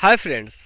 Hi friends,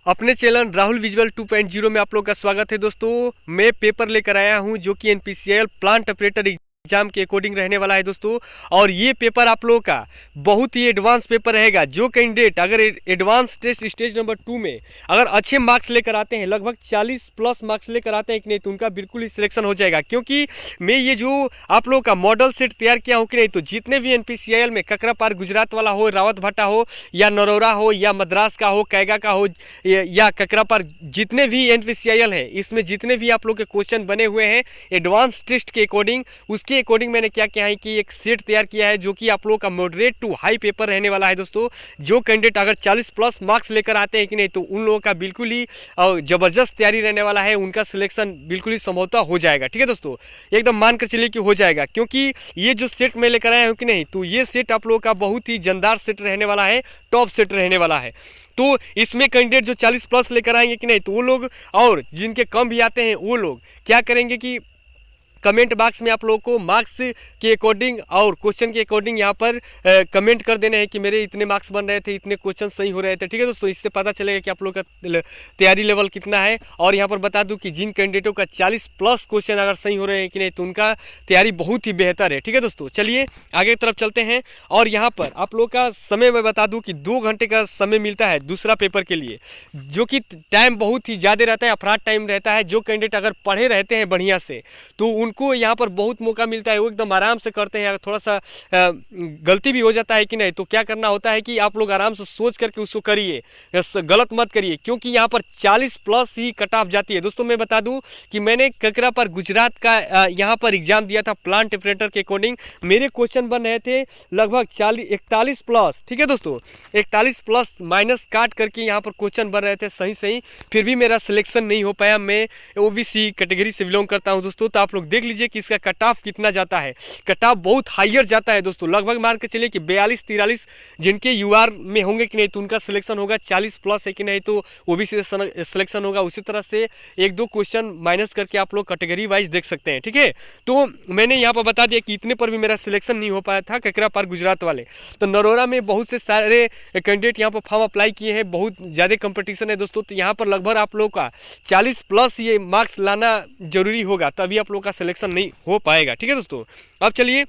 अपने channel Rahul visual 2.0 में आप लोग का स्वागत है। दोस्तों, मैं पेपर लेकर आया हूं जो कि एनपीसीआई प्लांट ऑपरेटर एग्जाम के अकॉर्डिंग रहने वाला है दोस्तों। और ये पेपर आप लोगों का बहुत ही एडवांस पेपर रहेगा। जो कैंडिडेट अगर एडवांस टेस्ट स्टेज नंबर 2 में अगर अच्छे मार्क्स लेकर आते हैं, लगभग 40 प्लस मार्क्स लेकर आते हैं कि नहीं, तो उनका बिल्कुल ही सिलेक्शन हो जाएगा। क्योंकि मैं ये जो आप लोगों का मॉडल सेट तैयार किया हूँ कि नहीं, तो जितने भी एनपीसीआई में ककरापार गुजरात वाला हो, रावत भाटा हो या नरोरा हो या मद्रास का हो, कैगा का हो या ककरापार, जितने भी एनपीसीआई है इसमें जितने भी आप लोग के क्वेश्चन बने हुए हैं एडवांस टेस्ट के अकॉर्डिंग, उसके अकॉर्डिंग मैंने क्या किया है कि एक सेट तैयार किया है जो कि आप लोगों का मॉडरेट टू हाई पेपर रहने वाला है दोस्तों। जो कैंडिडेट अगर 40 प्लस मार्क्स लेकर आते हैं कि नहीं, तो उन लोगों का बिल्कुल ही जबरदस्त तैयारी रहने वाला है। उनका सिलेक्शन बिल्कुल ही संभवतः हो जाएगा। ठीक है दोस्तों, एकदम मानकर चलिए कि हो जाएगा। क्योंकि ये जो सेट मैं लेकर आया हूँ कि नहीं, तो ये सेट आप लोगों का बहुत ही जानदार सेट रहने वाला है, टॉप सेट रहने वाला है। तो इसमें कैंडिडेट जो 40 प्लस लेकर आएंगे कि नहीं, तो वो लोग और जिनके कम भी आते हैं वो लोग क्या करेंगे कि कमेंट बॉक्स में आप लोगों को मार्क्स के अकॉर्डिंग और क्वेश्चन के अकॉर्डिंग यहाँ पर कमेंट कर देने हैं कि मेरे इतने मार्क्स बन रहे थे, इतने क्वेश्चन सही हो रहे थे। ठीक है दोस्तों, इससे पता चलेगा कि आप लोग का तैयारी लेवल कितना है। और यहाँ पर बता दूं कि जिन कैंडिडेटों का 40 प्लस क्वेश्चन अगर सही हो रहे हैं कि नहीं, तो उनका तैयारी बहुत ही बेहतर है। ठीक है दोस्तों, चलिए आगे की तरफ चलते हैं। और यहाँ पर आप लोग का समय मैं बता दूँ कि 2 घंटे का समय मिलता है दूसरा पेपर के लिए, जो कि टाइम बहुत ही ज़्यादा रहता है, अफराद टाइम रहता है। जो कैंडिडेट अगर पढ़े रहते हैं बढ़िया से, तो उनको यहाँ पर बहुत मौका मिलता है, वो एकदम आराम से करते हैं। अगर थोड़ा सा गलती भी हो जाता है कि नहीं, तो क्या करना होता है कि आप लोग आराम से सोच करके उसको करिए, गलत मत करिए। क्योंकि यहाँ पर 40 प्लस ही कट ऑफ जाती है। दोस्तों मैं बता दूं कि मैंने ककरापार गुजरात का यहाँ पर एग्जाम दिया था प्लांट ऑपरेटर के अकॉर्डिंग। मेरे क्वेश्चन बन रहे थे लगभग 41 प्लस। ठीक है दोस्तों, 41 प्लस माइनस काट करके यहाँ पर क्वेश्चन बन रहे थे सही, फिर भी मेरा सिलेक्शन नहीं हो पाया। मैं ओबीसी कैटेगरी से बिलोंग करता हूँ दोस्तों। तो आप लोग देख लीजिए कि इसका कट ऑफ कितना जाता है। कट ऑफ बहुत हाइयर जाता है दोस्तों, लगभग मान के चलिए कि 42-43 जिनके यूआर में होंगे कि नहीं, तो उनका सिलेक्शन होगा। 40 प्लस है कि नहीं, तो ओबीसी से सिलेक्शन होगा। उसी तरह से 1-2 क्वेश्चन माइनस करके आप लोग कैटेगरी वाइज देख सकते हैं। ठीक है, तो मैंने यहाँ पर बता दिया कि इतने पर भी मेरा सिलेक्शन नहीं हो पाया था ककरापार गुजरात वाले। तो नरोरा में बहुत से सारे कैंडिडेट यहाँ पर फॉर्म अप्लाई किए हैं, बहुत ज़्यादा कंपटीशन है दोस्तों। तो यहाँ पर लगभग आप लोग का 40 प्लस ये मार्क्स लाना जरूरी होगा, तभी आप लोग का सिलेक्शन नहीं हो पाएगा। ठीक है दोस्तों, अब चलिए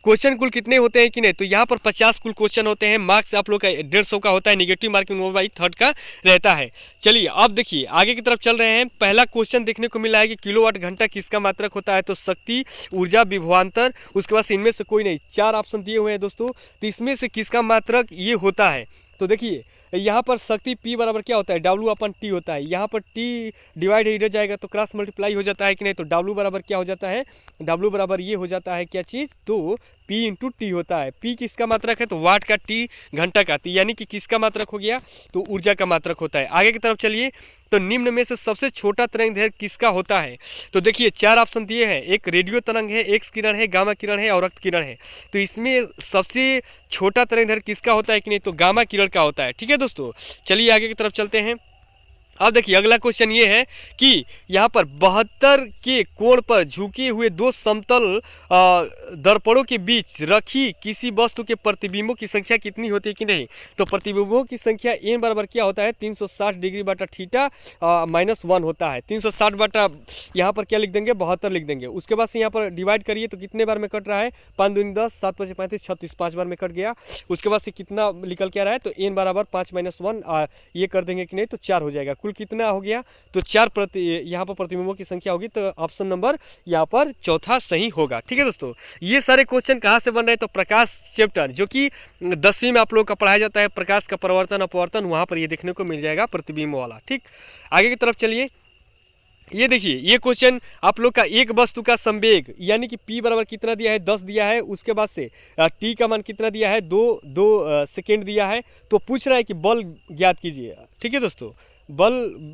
क्वेश्चन कुल कितने होते हैं कि नहीं, तो यहाँ पर 50 कुल क्वेश्चन होते हैं। मार्क्स आप लोग का 150 का होता है, निगेटिव मार्किंग 1/3 का रहता है। चलिए अब देखिए आगे की तरफ चल रहे हैं। पहला क्वेश्चन देखने को मिला है कि किलोवाट घंटा किसका मात्रक होता है, तो शक्ति, ऊर्जा, विभवांतर। उसके बाद इनमें से कोई नहीं, 4 ऑप्शन दिए हुए हैं दोस्तों। तो इसमें से किसका मात्रक ये होता है, तो देखिए यहाँ पर शक्ति P बराबर क्या होता है, W/T होता है। यहाँ पर T डिवाइड इधर जाएगा तो क्रॉस मल्टीप्लाई हो जाता है कि नहीं, तो W बराबर क्या हो जाता है, W बराबर ये हो जाता है क्या चीज़, तो P इंटू टी होता है। P किसका मात्रक है, तो वाट का, T घंटा का, तो यानी कि किसका मात्रक हो गया, तो ऊर्जा का मात्रक होता है। आगे की तरफ चलिए, तो निम्न में से सबसे छोटा तरंग दैर्घ्य किसका होता है, तो देखिए 4 ऑप्शन दिए हैं। एक रेडियो तरंग है, एक्स किरण है, गामा किरण है और रक्त किरण है। तो इसमें सबसे छोटा तरंग दैर्घ्य किसका होता है कि नहीं, तो गामा किरण का होता है। ठीक है दोस्तों, चलिए आगे की तरफ चलते हैं। अब देखिए अगला क्वेश्चन ये है कि यहाँ पर 72 के कोण पर झुके हुए 2 समतल दर्पणों के बीच रखी किसी वस्तु के प्रतिबिंबों की संख्या कितनी होती है कि नहीं, तो प्रतिबिंबों की संख्या n बराबर क्या होता है, 360 डिग्री बटा थीटा -1 होता है। 360 बटा यहाँ पर क्या लिख देंगे, 72 लिख देंगे। उसके बाद से यहाँ पर डिवाइड करिए तो कितने बार में कट रहा है, 5 दूनी 10, 7 पचे 35, 36, 5 बार में कट गया। उसके बाद से कितना निकल के आ रहा है, तो n बराबर 5 - 1 ये कर देंगे कि नहीं, तो 4 हो जाएगा। कुल कितना हो गया, तो 4 यहाँ पर प्रतिबिंबों की संख्या होगी। तो ऑप्शन नंबर यहाँ पर चौथा सही होगा। ठीक है दोस्तों, ये सारे क्वेश्चन कहाँ से बन रहे हैं, तो प्रकाश चैप्टर जो कि 10वीं में आप लोगों का पढ़ाया जाता है, प्रकाश का परिवर्तन अपवर्तन, वहाँ पर ये देखने को मिल जाएगा प्रतिबिंब वाला। ठीक, आगे की तरफ चलिए। ये देखिए ये क्वेश्चन आप लोग का एक वस्तु का संवेग यानी कि P बराबर कितना दिया है, 10 दिया है। उसके बाद से T का मान कितना दिया है, 2 सेकेंड दिया है। तो पूछ रहा है कि बल ज्ञात कीजिए। ठीक है दोस्तों, बल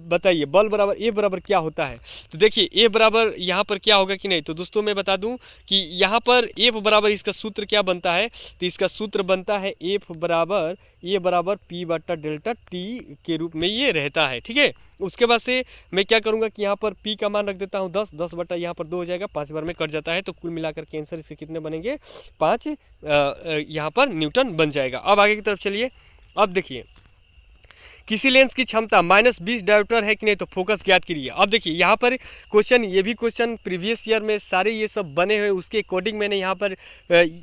बताइए, बल बराबर ए बराबर क्या होता है, तो देखिए ए बराबर यहाँ पर क्या होगा कि नहीं, तो दोस्तों मैं बता दूं कि यहाँ पर एफ बराबर इसका सूत्र क्या बनता है, तो इसका सूत्र बनता है एफ बराबर ए बराबर P बटा डेल्टा T के रूप में ये रहता है। ठीक है, उसके बाद से मैं क्या करूँगा कि यहाँ पर P का मान रख देता हूँ 10, 10 बटा यहाँ पर 2 हो जाएगा, 5 बार में कट जाता है। तो कुल मिलाकर के आंसर इसके कितने बनेंगे, 5 यहाँ पर न्यूटन बन जाएगा। अब आगे की तरफ चलिए। अब देखिए किसी लेंस की क्षमता -20 डायोप्टर है कि नहीं, तो फोकस ज्ञात करिए। अब देखिए यहाँ पर क्वेश्चन, ये भी क्वेश्चन प्रीवियस ईयर में सारे ये सब बने हुए, उसके अकॉर्डिंग मैंने यहाँ पर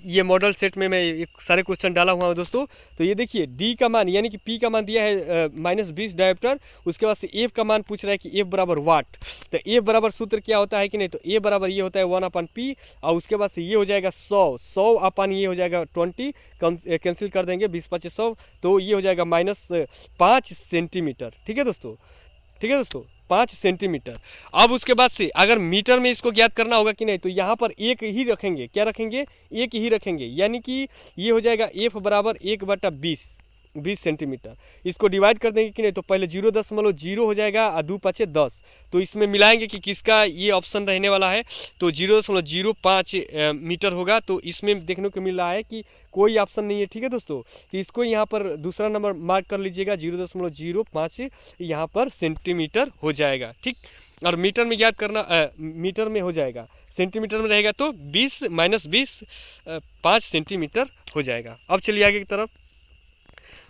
ये मॉडल सेट में मैं सारे क्वेश्चन डाला हुआ हूँ दोस्तों। तो ये देखिए डी का मान यानी कि पी का मान दिया है -20 डायोप्टर, उसके बाद से एफ का मान पूछ रहा है कि एफ बराबर वाट। तो एफ बराबर सूत्र क्या होता है कि नहीं, तो ए बराबर ये होता है 1/p, और उसके बाद से ये हो जाएगा 100 अपन ये हो जाएगा 20, कैंसिल कर देंगे 20×5 = 100, तो ये हो जाएगा -5 सेंटीमीटर। ठीक है दोस्तों, ठीक है दोस्तों, 5 सेंटीमीटर। अब उसके बाद से अगर मीटर में इसको ज्ञात करना होगा कि नहीं, तो यहाँ पर एक ही रखेंगे। क्या रखेंगे? एक ही रखेंगे, यानी कि ये हो जाएगा एफ बराबर 1/20 सेंटीमीटर। इसको डिवाइड कर देंगे कि नहीं, तो पहले 0.0 हो जाएगा और 2×5 = 10। तो इसमें मिलाएंगे कि किसका ये ऑप्शन रहने वाला है, तो 0.05 मीटर होगा। तो इसमें देखने को मिल रहा है कि कोई ऑप्शन नहीं है। ठीक है दोस्तों, तो इसको यहाँ पर दूसरा नंबर मार्क कर लीजिएगा, 0.05 यहाँ पर सेंटीमीटर हो जाएगा। ठीक, और मीटर में याद करना, मीटर में हो जाएगा, सेंटीमीटर में रहेगा तो 20 -20 5 सेंटीमीटर हो जाएगा। अब चलिए आगे की तरफ।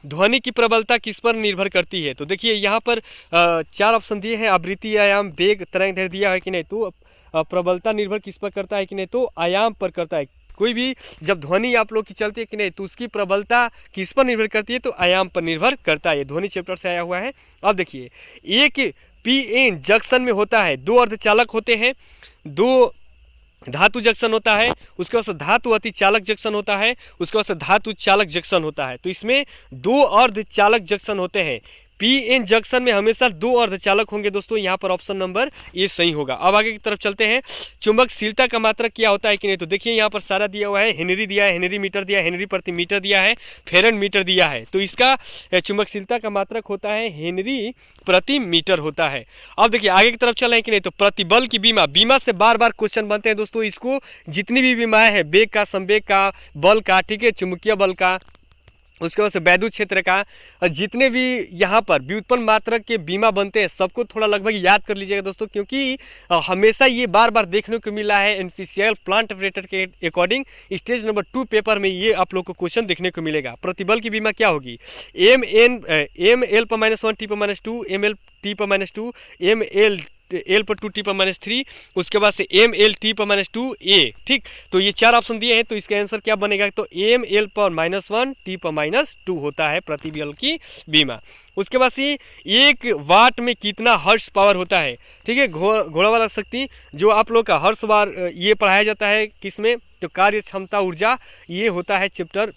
ध्वनि की प्रबलता किस पर निर्भर करती है? तो देखिए यहाँ पर 4 ऑप्शन दिए हैं, आवृत्ति, आयाम, वेग, तरंग दिया है कि नहीं, तो प्रबलता निर्भर किस पर करता है कि नहीं, तो आयाम पर करता है। कोई भी जब ध्वनि आप लोग की चलती है कि नहीं, तो उसकी प्रबलता किस पर निर्भर करती है, तो आयाम पर निर्भर करता है। ये ध्वनि चैप्टर से आया हुआ है। अब देखिए, एक पीएन जंक्शन में होता है 2 अर्धचालक होते हैं, 2 धातु जंक्शन होता है, उसके बाद से धातु अतिचालक जंक्शन होता है, उसके बाद से धातु चालक जंक्शन होता है। तो इसमें 2 अर्धचालक जंक्शन होते हैं। पीएन जंक्शन में हमेशा 2 अर्धचालक होंगे दोस्तों। यहाँ पर ऑप्शन नंबर ये सही होगा। अब आगे की तरफ चलते हैं। चुंबकशीलता का मात्रक क्या होता है कि नहीं, तो देखिए यहाँ पर सारा दिया हुआ है, हेनरी दिया है, हेनरी मीटर दिया है, हेनरी प्रति मीटर दिया है, फेरन मीटर दिया है। तो इसका चुंबकशीलता का मात्रक होता है हेनरी प्रति मीटर होता है। अब देखिए आगे की तरफ चल रहे हैं कि नहीं, तो प्रतिबल की बीमा, बीमा से बार बार क्वेश्चन बनते हैं दोस्तों। इसको जितनी भी बीमाएं हैं, वेग का, संवेग का, बल का, ठीक है, चुंबकीय बल का, उसके बाद से वैद्युत क्षेत्र का, जितने भी यहाँ पर व्युत्पन्न मात्रक के बीमा बनते हैं, सबको थोड़ा लगभग याद कर लीजिएगा दोस्तों, क्योंकि हमेशा ये बार बार देखने को मिला है एनपीसीआई प्लांट ऑपरेटर के अकॉर्डिंग। स्टेज नंबर 2 पेपर में ये आप लोग को क्वेश्चन देखने को मिलेगा। प्रतिबल की बीमा क्या होगी? एम एल पर -1 टी पर -2, एम एल टी पर -2, एम एल पर 2 टी पर -3, उसके बाद से एम एल टी पर -2 ए। ठीक, तो ये 4 ऑप्शन दिए हैं, तो इसका आंसर क्या बनेगा, तो एम एल पर -1 टी पर -2 होता है प्रतिबल की बीमा। उसके बाद से 1 वाट में कितना हर्ट्ज पावर होता है? ठीक है, घोड़ा वाला शक्ति जो आप लोग का हर्ट्ज बार ये पढ़ाया जाता है किसमें, तो कार्य क्षमता ऊर्जा, ये होता है चैप्टर,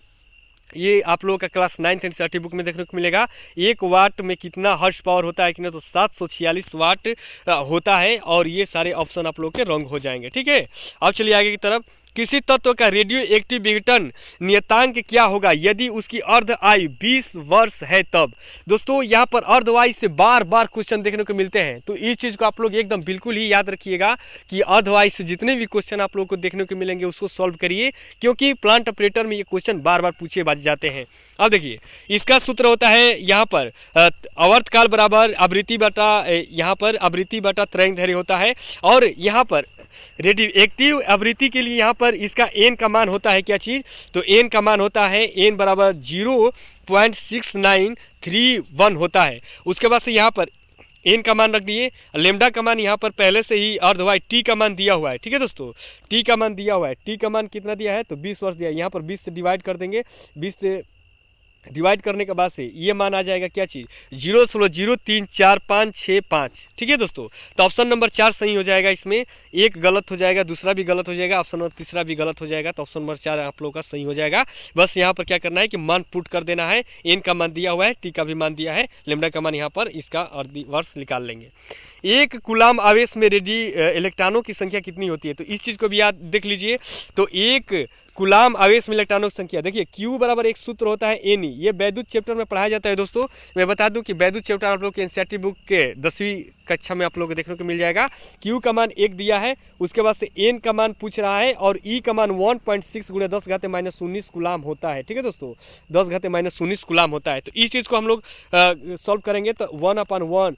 ये आप लोगों का क्लास 9th एनसीईआरटी बुक में देखने को मिलेगा। 1 वाट में कितना हर्ट्ज पावर होता है कि ना, तो 746 वाट होता है। और ये सारे ऑप्शन आप लोग के रॉन्ग हो जाएंगे। ठीक है, अब चलिए आगे की तरफ। किसी तत्व का रेडियो एक्टिव विघटन नियतांक क्या होगा यदि उसकी अर्ध आयु 20 वर्ष है तब? दोस्तों यहाँ पर अर्ध आयु से बार बार क्वेश्चन देखने को मिलते हैं, तो इस चीज़ को आप लोग एकदम बिल्कुल ही याद रखिएगा कि अर्ध आयु से जितने भी क्वेश्चन आप लोग को देखने को मिलेंगे उसको सॉल्व करिए, क्योंकि प्लांट ऑपरेटर में ये क्वेश्चन बार बार पूछे जाते हैं। अब देखिए इसका सूत्र होता है यहाँ पर आवर्तकाल बराबर आवृत्ति बटा, यहाँ पर आवृत्ति बटा तरंगदैर्घ्य होता है। और यहाँ पर रेडियो एक्टिव आवृत्ति के लिए यहाँ पर इसका एन का मान होता है क्या चीज़, तो एन का मान होता है एन बराबर 0.6931 होता है। उसके बाद से यहाँ पर एन का मान रख दिए, लेमडा का मान यहाँ पर पहले से ही अर्धवाई टी का मान दिया हुआ है। ठीक है दोस्तों, टी का मान दिया हुआ है, टी का मान कितना दिया है, तो 20 वर्ष दिया है। यहाँ पर 20 से डिवाइड कर देंगे, 20 से डिवाइड करने के बाद से ये मान आ जाएगा क्या चीज़, 0.0345665। ठीक है दोस्तों, तो ऑप्शन नंबर 4 सही हो जाएगा। इसमें एक गलत हो जाएगा, दूसरा भी गलत हो जाएगा, ऑप्शन नंबर तीसरा भी गलत हो जाएगा, तो ऑप्शन नंबर 4 आप लोगों का सही हो जाएगा। बस यहाँ पर क्या करना है कि मान पुट कर देना है, एन का मान दिया हुआ है, टी का भी मान दिया है, लेमडा का मान यहाँ पर इसका अर्धी वर्ष निकाल लेंगे। 1 कूलाम आवेश में रेडी इलेक्ट्रॉनों की संख्या कितनी होती है, तो इस चीज़ को भी याद देख लीजिए। तो 1 कूलाम आवेश में इलेक्ट्रॉनों की संख्या, देखिए Q बराबर एक सूत्र होता है एन ई, ये वैद्युत चैप्टर में पढ़ाया जाता है दोस्तों। मैं बता दूं कि वैद्युत चैप्टर आप लोग के एनसीईआरटी बुक के 10वीं कक्षा में आप लोग को देखने को मिल जाएगा। Q का मान 1 दिया है, उसके बाद से N का मान पूछ रहा है, और E का मान 1.6 × 10⁻−19 कूलाम होता है। ठीक है दोस्तों, 10⁻−19 कूलाम होता है। तो इस चीज़ को हम लोग सॉल्व करेंगे तो 1/1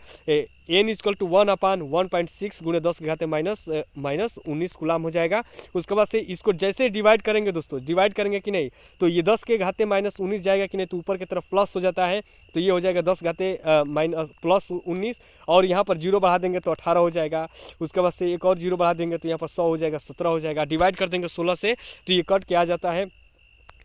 N = 1/1.6 × 10⁻−19 कूलाम हो जाएगा। उसके बाद से इसको जैसे डिवाइड करेंगे करेंगे दोस्तों, डिवाइड करेंगे कि नहीं, तो ये 10 के घाते माइनस 19 जाएगा कि नहीं, तो ऊपर की तरफ प्लस हो जाता है, तो ये हो जाएगा 10 घाते माइनस प्लस 19, और यहाँ पर जीरो बढ़ा देंगे तो 18 हो जाएगा। उसके बाद से एक और जीरो बढ़ा देंगे तो यहाँ पर 100 हो जाएगा, 17 हो जाएगा। डिवाइड कर देंगे 16 से तो ये कट के आ जाता है,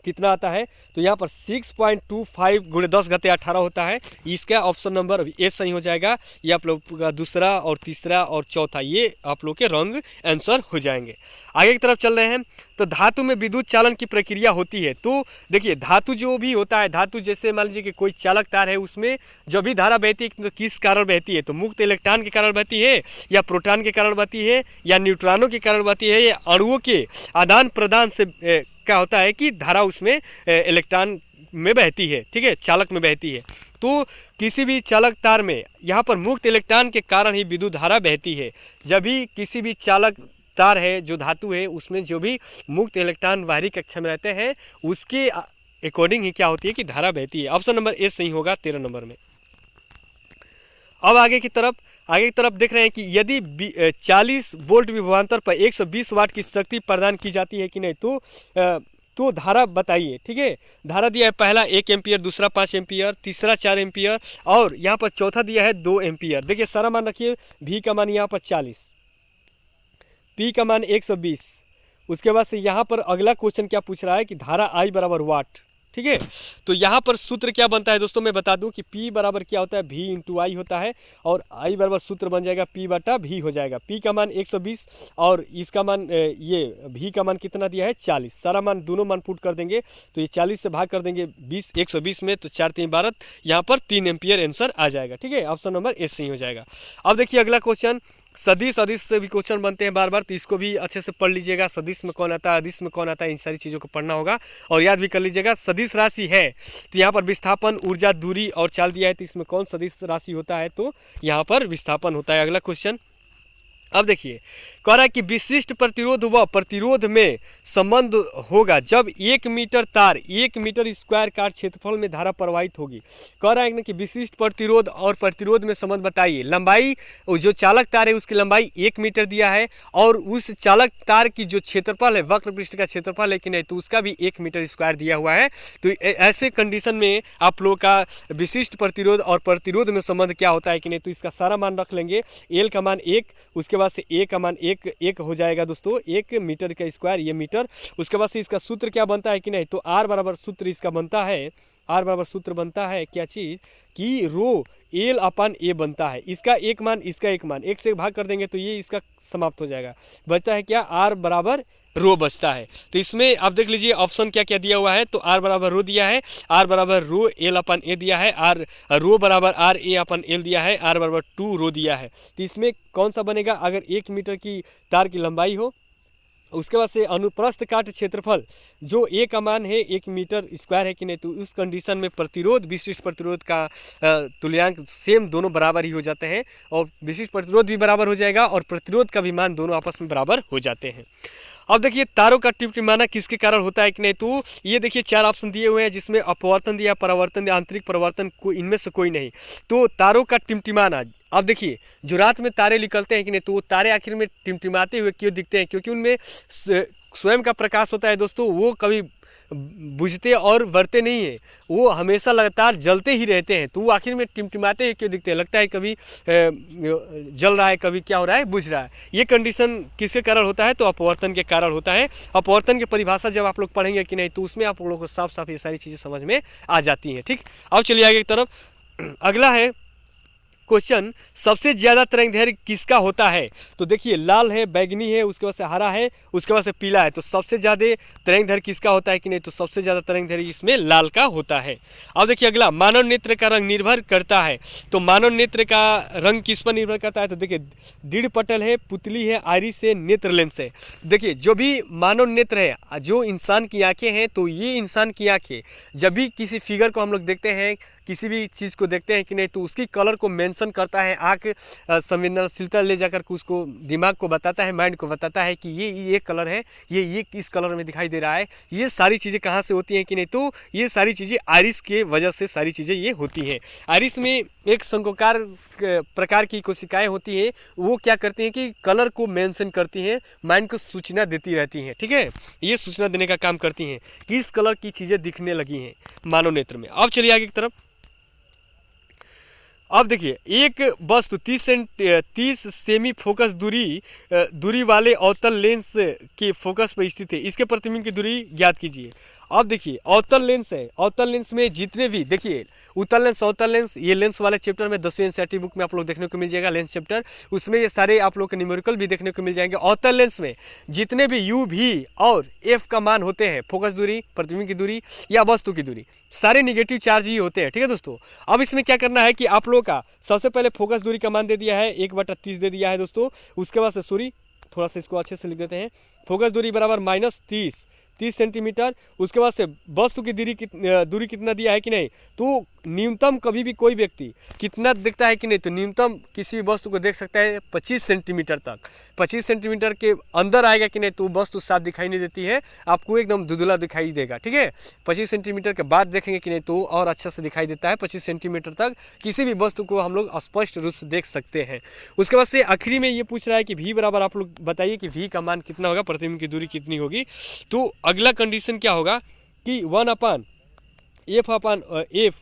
कितना आता है, तो यहाँ पर 6.25 गुणे 10 घाते 18 होता है। इसका ऑप्शन नंबर ए सही हो जाएगा। ये आप लोग का दूसरा और तीसरा और चौथा ये आप लोग के रॉन्ग आंसर हो जाएंगे। आगे की तरफ चल रहे हैं, तो धातु में विद्युत चालन की प्रक्रिया होती है। तो देखिए धातु जो भी होता है, धातु जैसे मान लीजिए कि कोई चालक तार है, उसमें जब भी धारा बहती है तो किस कारण बहती है, तो मुक्त इलेक्ट्रॉन के कारण बहती है, या प्रोटॉन के कारण बहती है, या न्यूट्रॉनों के कारण बहती है, या अणुओं के आदान प्रदान से क्या होता है कि धारा उसमें इलेक्ट्रॉन में बहती है, ठीक है, चालक में बहती है। तो किसी भी चालक तार में यहाँ पर मुक्त इलेक्ट्रॉन के कारण ही विद्युत धारा बहती है। जब भी किसी भी चालक तार है जो धातु है, उसमें जो भी मुक्त इलेक्ट्रॉन बाहरी कक्षा में रहते हैं, उसके अकॉर्डिंग ही क्या होती है कि धारा बहती है। ऑप्शन नंबर ए सही होगा 13 नंबर में। अब आगे की तरफ देख रहे हैं कि यदि 40 वोल्ट विभवांतर पर 120 वाट की शक्ति प्रदान की जाती है कि नहीं, तो धारा बताइए, ठीक है। धारा दिया है पहला 1 एम्पियर, दूसरा 5 एम्पियर, तीसरा 4 एम्पियर, और यहाँ पर चौथा दिया है 2 एम्पियर। देखिए सारा मान रखिए, भी का मान यहाँ पर 40, पी का मान 120। उसके बाद से यहाँ पर अगला क्वेश्चन क्या पूछ रहा है कि धारा आई बराबर वाट, ठीक है। तो यहाँ पर सूत्र क्या बनता है दोस्तों, मैं बता दूं कि P बराबर क्या होता है, V इंटू आई होता है, और I बराबर सूत्र बन जाएगा P बटा V हो जाएगा। P का मान 120 और इसका मान ये V का मान कितना दिया है 40। सारा मान दोनों मान पुट कर देंगे तो ये 40 से भाग कर देंगे 120 में, तो 4 3 12, यहाँ पर 3 एम्पियर आंसर आ जाएगा, ठीक है। ऑप्शन नंबर ए सही हो जाएगा। अब देखिए अगला क्वेश्चन, सदिश अदिश से भी क्वेश्चन बनते हैं बार बार, तो इसको भी अच्छे से पढ़ लीजिएगा। सदिश में कौन आता है, अदिश में कौन आता है, इन सारी चीज़ों को पढ़ना होगा और याद भी कर लीजिएगा। सदिश राशि है तो यहाँ पर विस्थापन, ऊर्जा, दूरी और चाल दिया है, तो इसमें कौन सदिश राशि होता है, तो यहाँ पर विस्थापन होता है। अगला क्वेश्चन अब देखिए, कह रहा है कि विशिष्ट प्रतिरोध व प्रतिरोध में संबंध होगा जब 1 मीटर तार 1 मीटर स्क्वायर का क्षेत्रफल में धारा प्रवाहित होगी। कह रहा है ना कि विशिष्ट प्रतिरोध और प्रतिरोध में संबंध बताइए। लंबाई, जो चालक तार है उसकी लंबाई 1 मीटर दिया है, और उस चालक तार की जो क्षेत्रफल है, वक्र पृष्ठ का क्षेत्रफल है कि नहीं, तो उसका भी 1 मीटर स्क्वायर दिया हुआ है। तो ऐसे कंडीशन में आप लोग का विशिष्ट प्रतिरोध और प्रतिरोध में संबंध क्या होता है कि नहीं, तो इसका सारा मान रख लेंगे। एल का मान 1, उसके बाद से ए का मान 1 हो जाएगा दोस्तों, 1 मीटर का स्क्वायर, ये मीटर। उसके बाद से इसका सूत्र क्या बनता है कि नहीं, तो आर बराबर सूत्र इसका बनता है, आर बराबर सूत्र बनता है क्या चीज़ कि रो एल अपन ए बनता है। इसका एक मान, इसका एक मान, 1 से भाग कर देंगे तो ये इसका समाप्त हो जाएगा। बचता है क्या, आर बराबर रो बचता है। तो इसमें आप देख लीजिए ऑप्शन क्या क्या दिया हुआ है, तो आर बराबर रो दिया है, आर बराबर रो एल अपन ए दिया है, आर रो बराबर आर ए अपन एल दिया है, आर बराबर 2 रो दिया है। तो इसमें कौन सा बनेगा, अगर 1 मीटर की तार की लंबाई हो, उसके बाद से अनुप्रस्थ काट क्षेत्रफल जो ए का मान है 1 मीटर स्क्वायर है कि नहीं, तो उस कंडीशन में प्रतिरोध विशिष्ट प्रतिरोध का तुल्यांक सेम दोनों बराबर ही हो जाते हैं, और विशिष्ट प्रतिरोध भी बराबर हो जाएगा और प्रतिरोध का भी मान दोनों आपस में बराबर हो जाते हैं। अब देखिए तारों का टिमटिमाना किसके कारण होता है कि नहीं, तो ये देखिए 4 ऑप्शन दिए हुए हैं, जिसमें अपवर्तन दिया, परावर्तन दिया, आंतरिक परिवर्तन, कोई इनमें से कोई नहीं। तो तारों का टिमटिमाना, अब देखिए जो रात में तारे निकलते हैं कि नहीं, तो वो तारे आखिर में टिमटिमाते हुए क्यों दिखते हैं, क्योंकि उनमें स्वयं का प्रकाश होता है दोस्तों, वो कभी बुझते और बढ़ते नहीं है, वो हमेशा लगातार जलते ही रहते हैं। तो वो आखिर में टिमटिमाते ही क्यों दिखते हैं, लगता है कभी जल रहा है, कभी क्या हो रहा है, बुझ रहा है। ये कंडीशन किसके कारण होता है, तो अपवर्तन के कारण होता है। अपवर्तन की परिभाषा जब आप लोग पढ़ेंगे कि नहीं, तो उसमें आप लोगों को साफ साफ ये सारी चीज़ें समझ में आ जाती हैं। ठीक, अब चलिए आगे की तरफ। अगला है क्वेश्चन, सबसे ज्यादा तरंग दैर्घ्य किसका होता है, तो देखिए लाल है, बैगनी है, उसके बाद से हरा है, उसके बाद से पीला है। तो सबसे ज्यादा तरंग दैर्घ्य किसका होता है कि नहीं, तो सबसे ज्यादा तरंग दैर्घ्य इसमें लाल का होता है। अब देखिए अगला, मानव नेत्र का रंग निर्भर करता है, तो मानव नेत्र का रंग किस पर निर्भर करता है, तो देखिए दृढ़ पटल है, पुतली है, आइरिस है, नेत्र लेंस है। देखिए जो भी मानव नेत्र है, जो इंसान की आंखें हैं, तो ये इंसान की आंखें जब भी किसी फिगर को हम लोग देखते हैं, किसी भी चीज़ को देखते हैं कि नहीं, तो उसकी कलर को मेंशन मेंशन करता है, आँख संवेदनशीलता ले जाकर के उसको दिमाग को बताता है, माइंड को बताता है कि ये कलर है, ये इस कलर में दिखाई दे रहा है। ये सारी चीज़ें कहाँ से होती हैं कि नहीं, तो ये सारी चीज़ें आइरिस के वजह से सारी चीज़ें ये होती हैं। आइरिस में एक शंक्वाकार प्रकार की कोशिकाएं होती हैं, वो क्या करती हैं कि कलर को मेंशन करती हैं, माइंड को सूचना देती रहती हैं। ठीक है, ये सूचना देने का काम करती हैं कि इस कलर की चीज़ें दिखने लगी हैं मानव नेत्र में। अब चलिए आगे की तरफ। अब देखिए, एक वस्तु 30 सेमी फोकस दूरी वाले अवतल लेंस के फोकस पर स्थित है। इसके प्रतिबिंब की दूरी ज्ञात कीजिए। अब देखिए, अवतल लेंस है, अवतल लेंस में जितने भी, देखिए उत्तल लेंस, अवतल लेंस, ये लेंस वाले चैप्टर में 10वीं एनसीईआरटी बुक में आप लोग देखने को मिल जाएगा, लेंस चैप्टर, उसमें ये सारे आप लोग के न्यूमेरिकल भी देखने को मिल जाएंगे। अवतल लेंस में जितने भी यू, भी और एफ का मान होते हैं, फोकस दूरी, प्रतिबिंब की दूरी या वस्तु की दूरी, सारे निगेटिव चार्ज ही होते हैं। ठीक है दोस्तों, अब इसमें क्या करना है कि आप लोग का सबसे पहले फोकस दूरी का मान दे दिया है, 1/30 दे दिया है दोस्तों। उसके बाद से सॉरी, थोड़ा सा इसको अच्छे से लिख देते हैं, फोकस दूरी बराबर -30 सेंटीमीटर। उसके बाद से वस्तु की दूरी कितना दिया है कि नहीं, तो न्यूनतम कभी भी कोई व्यक्ति कितना देखता है कि नहीं, तो न्यूनतम किसी भी वस्तु को देख सकता है 25 सेंटीमीटर तक। 25 सेंटीमीटर के अंदर आएगा कि नहीं तो वस्तु साफ दिखाई नहीं देती है, आपको एकदम धुंधला दिखाई देगा। ठीक है, 25 सेंटीमीटर के बाद देखेंगे कि नहीं तो और अच्छा से दिखाई देता है। 25 सेंटीमीटर तक किसी भी वस्तु को हम लोग स्पष्ट रूप से देख सकते हैं। उसके बाद से आखिरी में ये पूछ रहा है कि v बराबर, आप लोग बताइए कि v का मान कितना होगा, प्रतिबिंब की दूरी कितनी होगी। तो अगला कंडीशन क्या होगा कि 1/f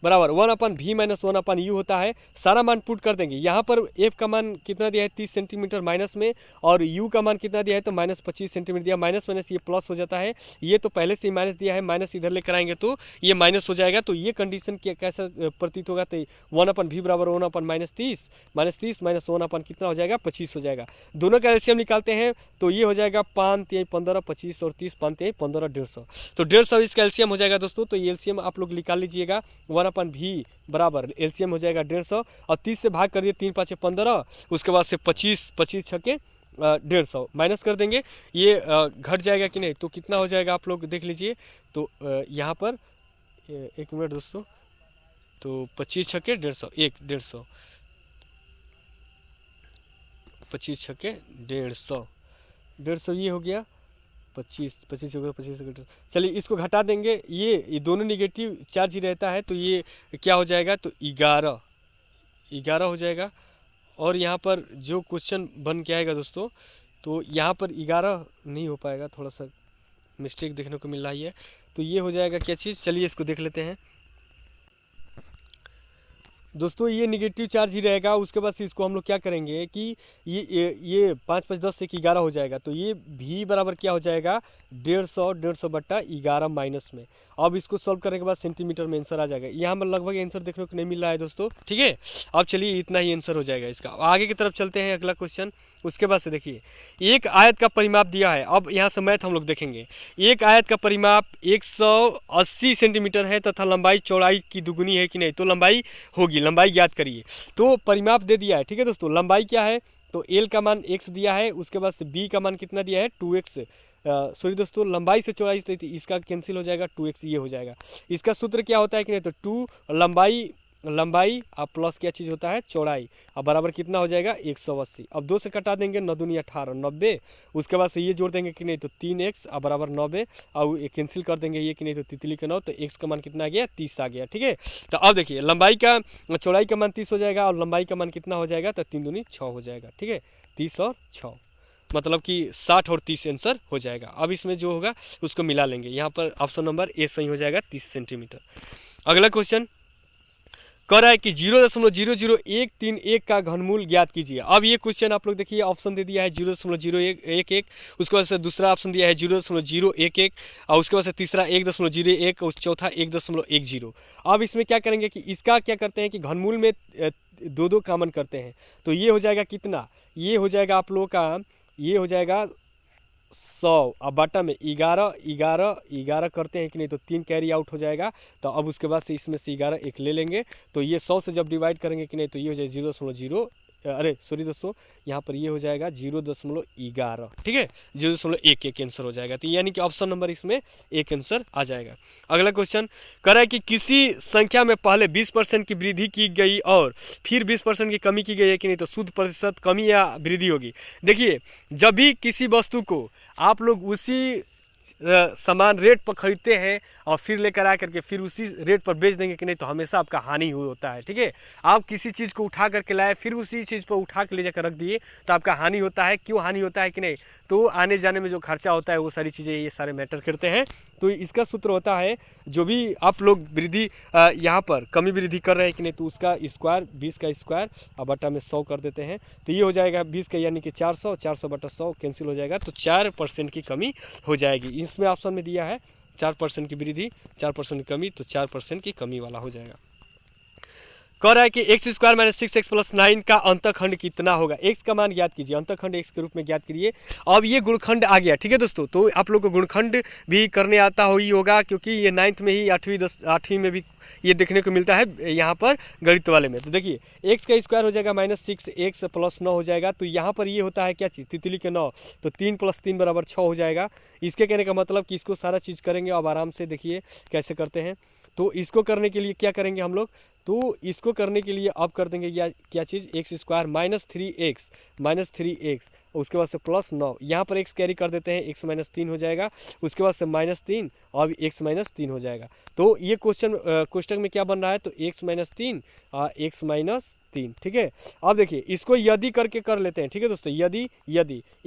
बराबर 1/v - 1/u होता है। सारा मान पुट कर देंगे। यहाँ पर f का मान कितना दिया है, 30 सेंटीमीटर माइनस में, और u का मान कितना दिया है, तो -25 सेंटीमीटर दिया। माइनस माइनस ये प्लस हो जाता है, ये तो पहले से ही माइनस दिया है, माइनस इधर लेकर आएंगे तो ये माइनस हो जाएगा। तो ये कंडीशन कैसा प्रतीत होगा, तो 1/v बराबर 1/-30, -30 - 1/ कितना हो जाएगा, 25 हो जाएगा। दोनों का एलसीएम निकालते हैं तो ये हो जाएगा 5×3=15, 25 और 30, 5×3=15, 150। तो 150 इसका एलसीएम हो जाएगा दोस्तों। तो ये एलसीएम आप लोग निकाल लीजिएगा। 1/v बराबर एलसीएम हो जाएगा 150, और 30 से भाग कर दिए, 3×5=15, उसके बाद से 25 6 150 माइनस कर देंगे, ये घट जाएगा कि नहीं, तो कितना हो जाएगा आप लोग देख लीजिए। तो यहाँ पर एक मिनट दोस्तों, तो 25 6 150, 150, 25 6 150 ये हो गया, 25 हो गया, 25। चलिए इसको घटा देंगे, ये दोनों निगेटिव चार्ज ही रहता है, तो ये क्या हो जाएगा, तो 11 हो जाएगा। और यहाँ पर जो क्वेश्चन बन के आएगा दोस्तों, तो यहाँ पर 11 नहीं हो पाएगा, थोड़ा सा मिस्टेक देखने को मिल रही है। तो ये हो जाएगा क्या चीज़, चलिए इसको देख लेते हैं दोस्तों। ये निगेटिव चार्ज ही रहेगा। उसके बाद से इसको हम लोग क्या करेंगे कि ये 5×5=10 से 11 हो जाएगा। तो ये v बराबर क्या हो जाएगा, 150/11 माइनस में। अब इसको सॉल्व करने के बाद सेंटीमीटर में आंसर आ जाएगा। यहाँ पर लगभग आंसर देखने को नहीं मिल रहा है दोस्तों। ठीक है, अब चलिए इतना ही आंसर हो जाएगा इसका। आगे की तरफ चलते हैं, अगला क्वेश्चन। उसके बाद से देखिए, एक आयत का परिमाप दिया है। अब यहाँ से मैथ हम लोग देखेंगे। एक आयत का परिमाप 180 सेंटीमीटर है तथा लंबाई चौड़ाई की दुगुनी है कि नहीं, तो लंबाई होगी, लंबाई ज्ञात करिए। तो परिमाप दे दिया है, ठीक है दोस्तों। लंबाई क्या है, तो l का मान x दिया है, उसके बाद से b का मान कितना दिया है, 2x। सॉरी दोस्तों, लंबाई से चौड़ाई से इसका कैंसिल हो जाएगा, 2x ये हो जाएगा। इसका सूत्र क्या होता है कि नहीं, तो 2 लंबाई अब प्लस क्या चीज़ होता है, चौड़ाई। अब बराबर कितना हो जाएगा, 180। अब 2 से कटा देंगे, 9 दूनी 18, 90। उसके बाद से ये जोड़ देंगे कि नहीं, तो 3x अब बराबर 90। और ये कैंसिल कर देंगे ये कि नहीं, तो तितली का 9, तो x का मान कितना आ गया, 30 आ गया। ठीक है, तो अब देखिए लंबाई का चौड़ाई का मान 30 हो जाएगा, और लंबाई का मान कितना हो जाएगा, तो 3 दूनी 6 हो जाएगा। ठीक है, 30 और 6 मतलब कि 60 और 30 आंसर हो जाएगा। अब इसमें जो होगा उसको मिला लेंगे। यहाँ पर ऑप्शन नंबर ए सही हो जाएगा, 30 सेंटीमीटर। अगला क्वेश्चन कह रहा है कि 0.00131 का घनमूल ज्ञात कीजिए। अब ये क्वेश्चन आप लोग देखिए, ऑप्शन दे दिया है 0.0111, उसके बाद से दूसरा ऑप्शन दिया है 0.011, और उसके बाद से तीसरा 1.01 और चौथा 1.10। अब इसमें क्या करेंगे कि इसका क्या करते हैं कि घनमूल में 2 कॉमन करते हैं। तो ये हो जाएगा कितना, ये हो जाएगा आप लोगों का, ये हो जाएगा 100। अब बाटा में 11 करते हैं कि नहीं, तो 3 कैरी आउट हो जाएगा। तो अब उसके बाद से इसमें से 11 एक ले लेंगे, तो ये 100 से जब डिवाइड करेंगे कि नहीं, तो ये हो जाए अरे सॉरी दोस्तों, यहाँ पर ये हो जाएगा 0.11, ठीक है, 0.1 एक आंसर हो जाएगा। तो यानी कि ऑप्शन नंबर इसमें एक आंसर आ जाएगा। अगला क्वेश्चन कह रहा है कि किसी संख्या में पहले 20% की वृद्धि की गई और फिर 20% की कमी की गई है कि नहीं, तो शुद्ध प्रतिशत कमी या वृद्धि होगी। देखिए, जब भी किसी वस्तु को आप लोग उसी समान रेट पर खरीदते हैं और फिर लेकर आ करके फिर उसी रेट पर बेच देंगे कि नहीं, तो हमेशा आपका हानि होता है, ठीक है। आप किसी चीज़ को उठा करके लाए, फिर उसी चीज़ पर उठा के ले जाकर रख दिए, तो आपका हानि होता है। क्यों हानि होता है कि नहीं, तो आने जाने में जो खर्चा होता है वो सारी चीज़ें ये सारे मैटर करते हैं। तो इसका सूत्र होता है, जो भी आप लोग वृद्धि यहाँ पर कमी वृद्धि कर रहे हैं कि नहीं, तो उसका स्क्वायर 20 का स्क्वायर और बटा में 100 कर देते हैं। तो ये हो जाएगा 20 का यानी कि 400, 400 बटा 100 कैंसिल हो जाएगा, तो 4% की कमी हो जाएगी। इसमें ऑप्शन में दिया है 4% की वृद्धि, 4% की कमी, तो 4% की कमी वाला हो जाएगा। कह रहा है कि x square minus 6x plus 9 का अंतखंड कितना होगा। एक्स का मान ज्ञात कीजिए, अंतखंड एक्स के रूप में ज्ञात करिए। अब ये गुणखंड आ गया, ठीक है दोस्तों। तो आप लोग को गुणखंड भी करने आता ही होगा, क्योंकि ये 9th में ही 8वीं में भी ये देखने को मिलता है यहाँ पर गणित वाले में। तो देखिए, एक्स का स्क्वायर हो जाएगा -6x प्लस 9 हो जाएगा। तो यहाँ पर ये होता है क्या चीज़, तितली के 9, तो 3 + 3 = 6 हो जाएगा। इसके कहने का मतलब कि इसको सारा चीज़ करेंगे। अब आराम से देखिए कैसे करते हैं। तो इसको करने के लिए क्या करेंगे हम लोग, तो इसको करने के लिए अब कर देंगे क्या चीज़, एक्स स्क्वायर -3x उसके बाद से प्लस 9, यहाँ पर x कैरी कर देते हैं, x - 3 हो जाएगा। उसके बाद से -3 और x - 3 हो जाएगा। तो ये क्वेश्चन में क्या बन रहा है, तो x - 3 x - 3, ठीक है। अब देखिए, इसको यदि करके कर लेते हैं, ठीक है दोस्तों। यदि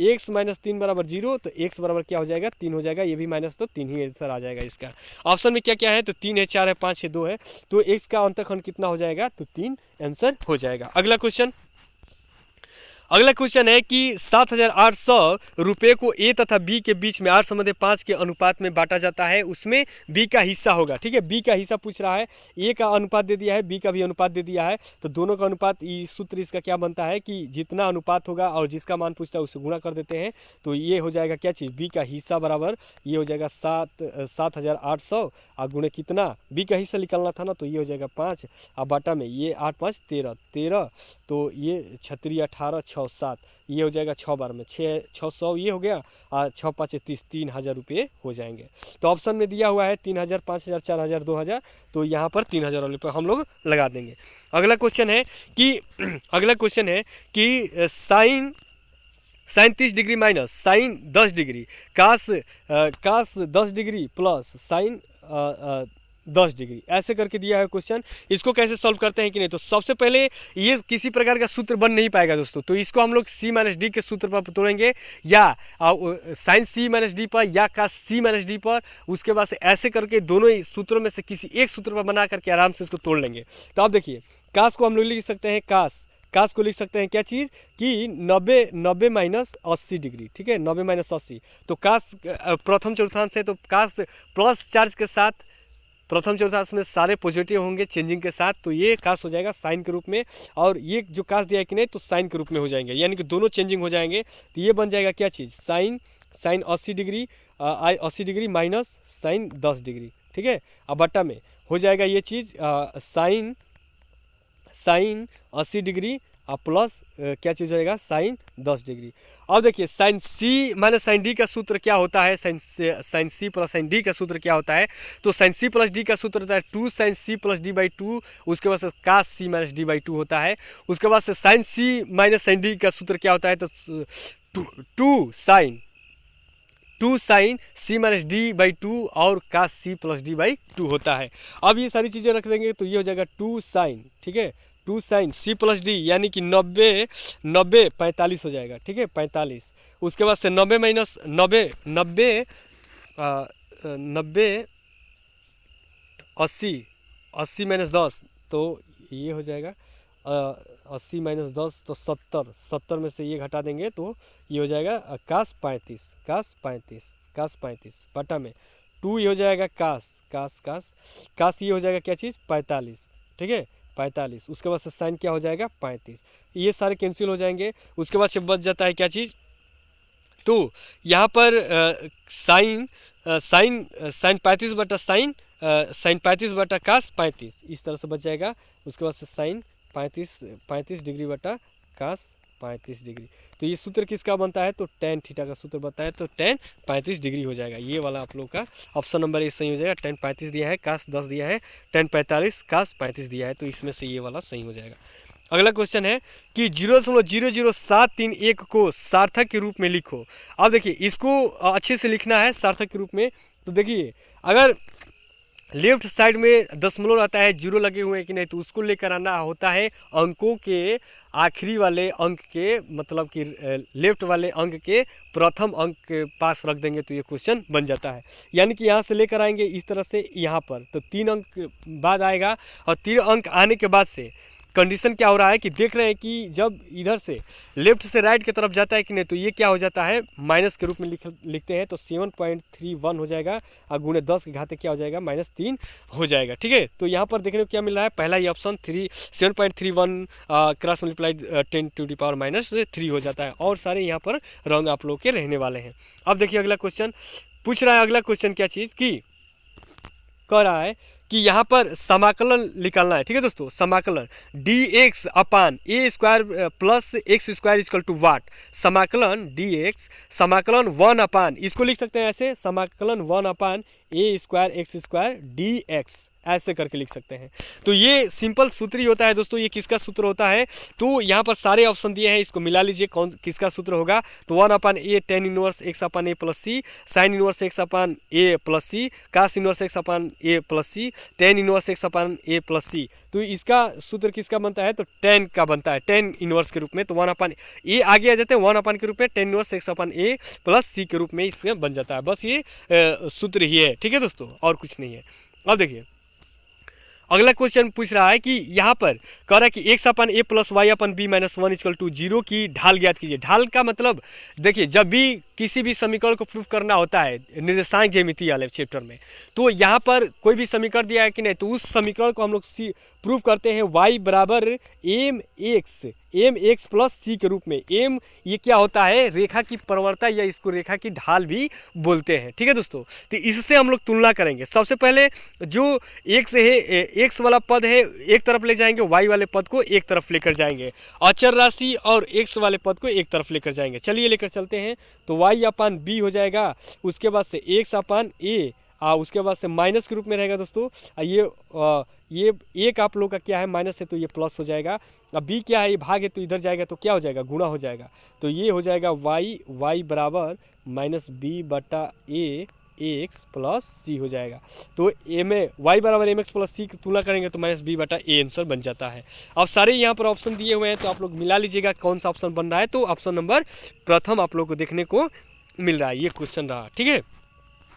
x - 3 = 0, तो x बराबर क्या हो जाएगा, 3 हो जाएगा। ये भी माइनस, तो 3 ही आंसर आ जाएगा इसका। ऑप्शन में क्या क्या है, तो 3 है, 4 है, 5 है, 2 है। तो x का अंतखंड कितना हो जाएगा, तो 3 आंसर हो जाएगा। अगला क्वेश्चन है कि 7,800 रुपये को ए तथा बी के बीच में 8:5 के अनुपात में बांटा जाता है, उसमें बी का हिस्सा होगा, ठीक है। बी का हिस्सा पूछ रहा है, ए का अनुपात दे दिया है, बी का भी अनुपात दे दिया है। तो दोनों का अनुपात, सूत्र इसका क्या बनता है कि जितना अनुपात होगा और जिसका मान पूछता है उससे गुणा कर देते हैं। तो ये हो जाएगा क्या चीज़, बी का हिस्सा बराबर ये हो जाएगा 7,800 और गुणे कितना, बी का हिस्सा निकालना था ना, तो ये हो जाएगा 5 और बाटा में ये 8 × 5 = 13, तो ये 36 18 6 7, ये हो जाएगा 6 बार में 600 ये हो गया और 6 × 5 = 30, 3,000 रुपये हो जाएंगे। तो ऑप्शन में दिया हुआ है 3,000, 5,000, 4,000, 2,000, तो यहाँ पर 3,000 वाले पर हम लोग लगा देंगे। अगला क्वेश्चन है कि sine 30 degree minus sine 10 degree cos 10 degree plus sine 10 degree, ऐसे करके दिया है क्वेश्चन। इसको कैसे सॉल्व करते हैं कि नहीं, तो सबसे पहले ये किसी प्रकार का सूत्र बन नहीं पाएगा दोस्तों। तो इसको हम लोग c - d के सूत्र पर तोड़ेंगे, या साइन c - d पर, या कास c - d पर। उसके बाद से ऐसे करके दोनों ही सूत्रों में से किसी एक सूत्र पर बना करके आराम से इसको तोड़ लेंगे। तो आप देखिए, कास को हम लोग लिख सकते हैं, कास को लिख सकते हैं क्या चीज़ कि 90 - 80 डिग्री, ठीक है, 90 - 80। तो कास प्रथम चतुर्थांश है, तो कास प्लस चार्ज के साथ, प्रथम चतुर्थांश में सारे पॉजिटिव होंगे चेंजिंग के साथ, तो ये कास हो जाएगा साइन के रूप में। और ये जो कास दिया है कि नहीं, तो साइन के रूप में हो जाएंगे, यानी कि दोनों चेंजिंग हो जाएंगे। तो ये बन जाएगा क्या चीज़, sine 80 degree 80 degree minus sine 10 degree, ठीक है। अब बट्टा में हो जाएगा ये चीज़ साइन 80 डिग्री प्लस क्या चीज़ हो जाएगा, साइन 10 डिग्री। अब देखिए, sine C minus sine D का सूत्र क्या होता है, sine C plus sine D का सूत्र क्या होता है, तो साइन सी प्लस डी का सूत्र होता है 2 sin c + d/2। उसके बाद से कास c - d/2 होता है। उसके बाद से sign C minus sine D का सूत्र क्या होता है, तो 2 sin c - d/2 और कास c + d/2 होता है। अब ये सारी चीज़ें रख देंगे, तो ये हो जाएगा 2 sin, ठीक है, 2 sin c + d यानी कि 90 45 हो जाएगा, ठीक है, 45। उसके बाद से 90 - 80 - 10, तो ये हो जाएगा 80 - 10 तो 70 में से ये घटा देंगे, तो ये हो जाएगा कास 35 बटा में 2 ये हो जाएगा कास ये हो जाएगा क्या चीज़ 45, ठीक है, 45। उसके बाद से साइन क्या हो जाएगा 35, ये सारे कैंसिल हो जाएंगे। उसके बाद से बच जाता है क्या चीज़, तो यहाँ पर साइन 35 बटा साइन 35 बटा कास 35, इस तरह से बच जाएगा। उसके बाद से साइन 35 डिग्री बटा cos 35 डिग्री। तो ये सूत्र किसका बनता है, तो tan थीटा का सूत्र बनता है, तो tan 35 डिग्री हो जाएगा। ये वाला आप लोग का ऑप्शन नंबर ए सही हो जाएगा। tan 35 दिया है, cos 10 दिया है, tan 45 cos 35 दिया है, तो इसमें से ये वाला सही हो जाएगा। अगला क्वेश्चन है कि 0.00731 को सार्थक के रूप में लिखो। अब देखिए इसको अच्छे से लिखना है सार्थक के रूप में। तो देखिए अगर लेफ्ट साइड में दशमलव रहता है, जीरो लगे हुए हैं कि नहीं, तो उसको लेकर आना होता है अंकों के आखिरी वाले अंक के, मतलब कि लेफ्ट वाले अंक के प्रथम अंक के पास रख देंगे तो ये क्वेश्चन बन जाता है। यानी कि यहाँ से लेकर आएंगे इस तरह से यहाँ पर, तो 3 अंक बाद आएगा, और 3 अंक आने के बाद से कंडीशन क्या हो रहा है कि देख रहे हैं कि जब इधर से लेफ्ट से राइट की तरफ जाता है कि नहीं, तो ये क्या हो जाता है माइनस के रूप में लिखते हैं, तो 7.31 हो जाएगा, और गुणे 10 के घाते क्या हो जाएगा -3 हो जाएगा। ठीक है, तो यहाँ पर देखने को क्या मिल रहा है, पहला ही ऑप्शन 7.31 क्रॉस मल्टीप्लाइड 10⁻³ हो जाता है, और सारे यहाँ पर रंग आप लोग के रहने वाले हैं। अब देखिए अगला क्वेश्चन पूछ रहा है। अगला क्वेश्चन क्या चीज़ की कह रहा है कि यहाँ पर समाकलन निकालना है। ठीक है दोस्तों, समाकलन dx upon a square plus x square equal to what. समाकलन dx, समाकलन 1 अपान, इसको लिख सकते हैं ऐसे, समाकलन 1 अपान a square x square dx, ऐसे करके लिख सकते हैं। तो ये सिंपल सूत्र ही होता है दोस्तों। ये किसका सूत्र होता है, तो यहाँ पर सारे ऑप्शन दिए हैं, इसको मिला लीजिए कौन किसका सूत्र होगा। तो 1 अपान ए tan इनवर्स x अपान ए प्लस सी, साइन इनवर्स x अपान ए प्लस सी, कास इनवर्स x अपान ए प्लस सी, tan इनवर्स x अपान ए प्लस सी। तो इसका सूत्र किसका बनता है, तो tan का बनता है, tan इनवर्स के रूप में। तो 1 अपान ए आगे आ जाते हैं 1 अपान के रूप में, tan इनवर्स x अपान ए प्लस सी के रूप में इसमें बन जाता है। बस ये सूत्र ही है। ठीक है दोस्तों, और कुछ नहीं है। अब देखिए अगला क्वेश्चन पूछ रहा है कि यहाँ पर कह रहा है कि x upon a plus Y upon b minus 1 equal to 0 की ढाल ज्ञात कीजिए। ढाल का मतलब देखिए, जब भी किसी भी समीकरण को प्रूफ करना होता है निर्देशांक ज्यामिति वाले चैप्टर में, तो यहाँ पर कोई भी समीकरण दिया है कि नहीं, तो उस समीकरण को हम लोग प्रूफ करते हैं y बराबर एम एक्स प्लस सी के रूप में। एम ये क्या होता है, रेखा की प्रवणता, या इसको रेखा की ढाल भी बोलते हैं। ठीक है दोस्तों, तो इससे हम लोग तुलना करेंगे। सबसे पहले जो x है, x वाला पद है एक तरफ ले जाएंगे, y वाले पद को एक तरफ लेकर जाएंगे, अचर राशि और x वाले पद को एक तरफ लेकर जाएंगे। चलिए लेकर चलते हैं। तो y अपान b हो जाएगा, उसके बाद से x अपान a, उसके बाद से माइनस के रूप में रहेगा दोस्तों। ये एक आप लोग का क्या है, माइनस है, तो ये प्लस हो जाएगा। अब b क्या है, ये भाग है, तो इधर जाएगा तो क्या हो जाएगा, गुणा हो जाएगा। तो ये हो जाएगा y बराबर माइनस बी बटा ए एक्स प्लस सी हो जाएगा। तो ए में y बराबर एम एक्स प्लस सी की तुलना करेंगे तो माइनस बी बटा ए आंसर बन जाता है। अब सारे यहाँ पर ऑप्शन दिए हुए हैं, तो आप लोग मिला लीजिएगा कौन सा ऑप्शन बन रहा है। तो ऑप्शन नंबर प्रथम आप लोग को देखने को मिल रहा है, ये क्वेश्चन रहा। ठीक है,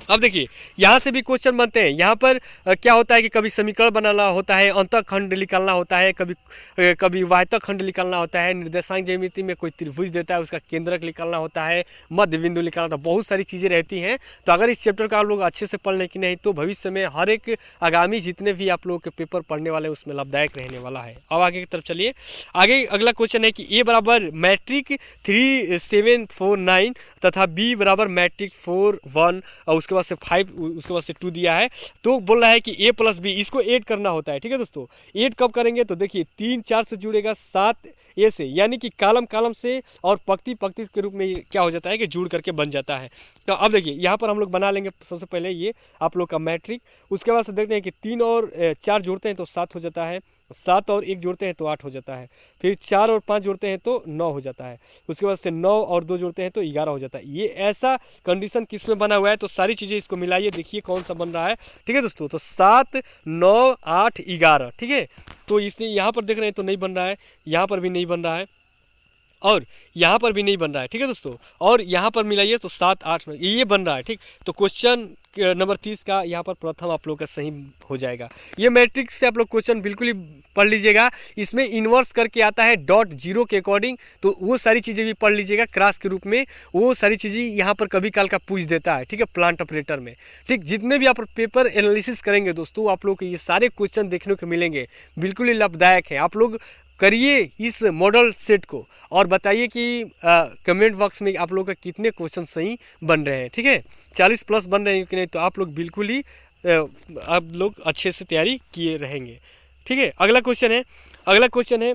अब देखिए यहाँ से भी क्वेश्चन बनते हैं। यहाँ पर क्या होता है कि कभी समीकरण बनाना होता है, अंतःखंड निकालना होता है, कभी वायतक खंड निकालना होता है, निर्देशांक ज्यामिति में कोई त्रिभुज देता है उसका केंद्रक निकालना होता है, मध्य बिंदु निकालना होता है, बहुत सारी चीज़ें रहती हैं। तो अगर इस चैप्टर का आप लोग अच्छे से पढ़ लें कि नहीं, तो भविष्य में हर एक आगामी जितने भी आप लोगों के पेपर पढ़ने वाले उसमें लाभदायक रहने वाला है। अब आगे की तरफ चलिए। आगे अगला क्वेश्चन है कि ए बराबर मैट्रिक 3749 तथा बी बराबर मैट्रिक 41 और उसके बाद से 5, उसके बाद से 2 दिया है। तो बोल रहा है कि a प्लस बी, इसको ऐड करना होता है। ठीक है दोस्तों, ऐड कब करेंगे, तो देखिए 3 4 से जुड़ेगा 7 ए से, यानी कि कॉलम से और पंक्ति के रूप में क्या हो जाता है कि जुड़ करके बन जाता है। तो अब देखिए यहाँ पर हम लोग बना लेंगे सबसे पहले ये आप लोग का मैट्रिक। उसके बाद से देखते हैं कि 3 और 4 जोड़ते हैं तो 7 हो जाता है, 7 और 1 जोड़ते हैं तो 8 हो जाता है, फिर 4 और 5 जोड़ते हैं तो 9 हो जाता है, उसके बाद से 9 और 2 जोड़ते हैं तो 11 हो जाता है। ये ऐसा कंडीशन किस में बना हुआ है, तो सारी चीज़ें इसको मिलाइए, देखिए कौन सा बन रहा है। ठीक है दोस्तों, तो 7 9 8 11। ठीक है, तो इसलिए यहाँ पर देख रहे हैं तो नहीं बन रहा है, यहाँ पर भी नहीं बन रहा है, और यहाँ पर भी नहीं बन रहा है। ठीक है दोस्तों, और यहाँ पर मिलाइए तो 7 8 ये बन रहा है। ठीक, तो क्वेश्चन नंबर 30 का यहाँ पर प्रथम आप लोग का सही हो जाएगा। ये मैट्रिक्स से आप लोग क्वेश्चन बिल्कुल ही पढ़ लीजिएगा। इसमें इन्वर्स करके आता है डॉट जीरो के अकॉर्डिंग, तो वो सारी चीज़ें भी पढ़ लीजिएगा क्रॉस के रूप में। वो सारी चीज़ें यहाँ पर कभी काल का पूछ देता है। ठीक है, प्लांट ऑपरेटर में। ठीक, जितने भी आप पेपर एनालिसिस करेंगे दोस्तों, आप लोग को ये सारे क्वेश्चन देखने को मिलेंगे, बिल्कुल ही लाभदायक है। आप लोग करिए इस मॉडल सेट को और बताइए कि कमेंट बॉक्स में आप लोग का कितने क्वेश्चन सही बन रहे हैं। ठीक है, 40 प्लस बन रहे हैं कि नहीं, तो आप लोग बिल्कुल ही आप लोग अच्छे से तैयारी किए रहेंगे। ठीक है, अगला क्वेश्चन है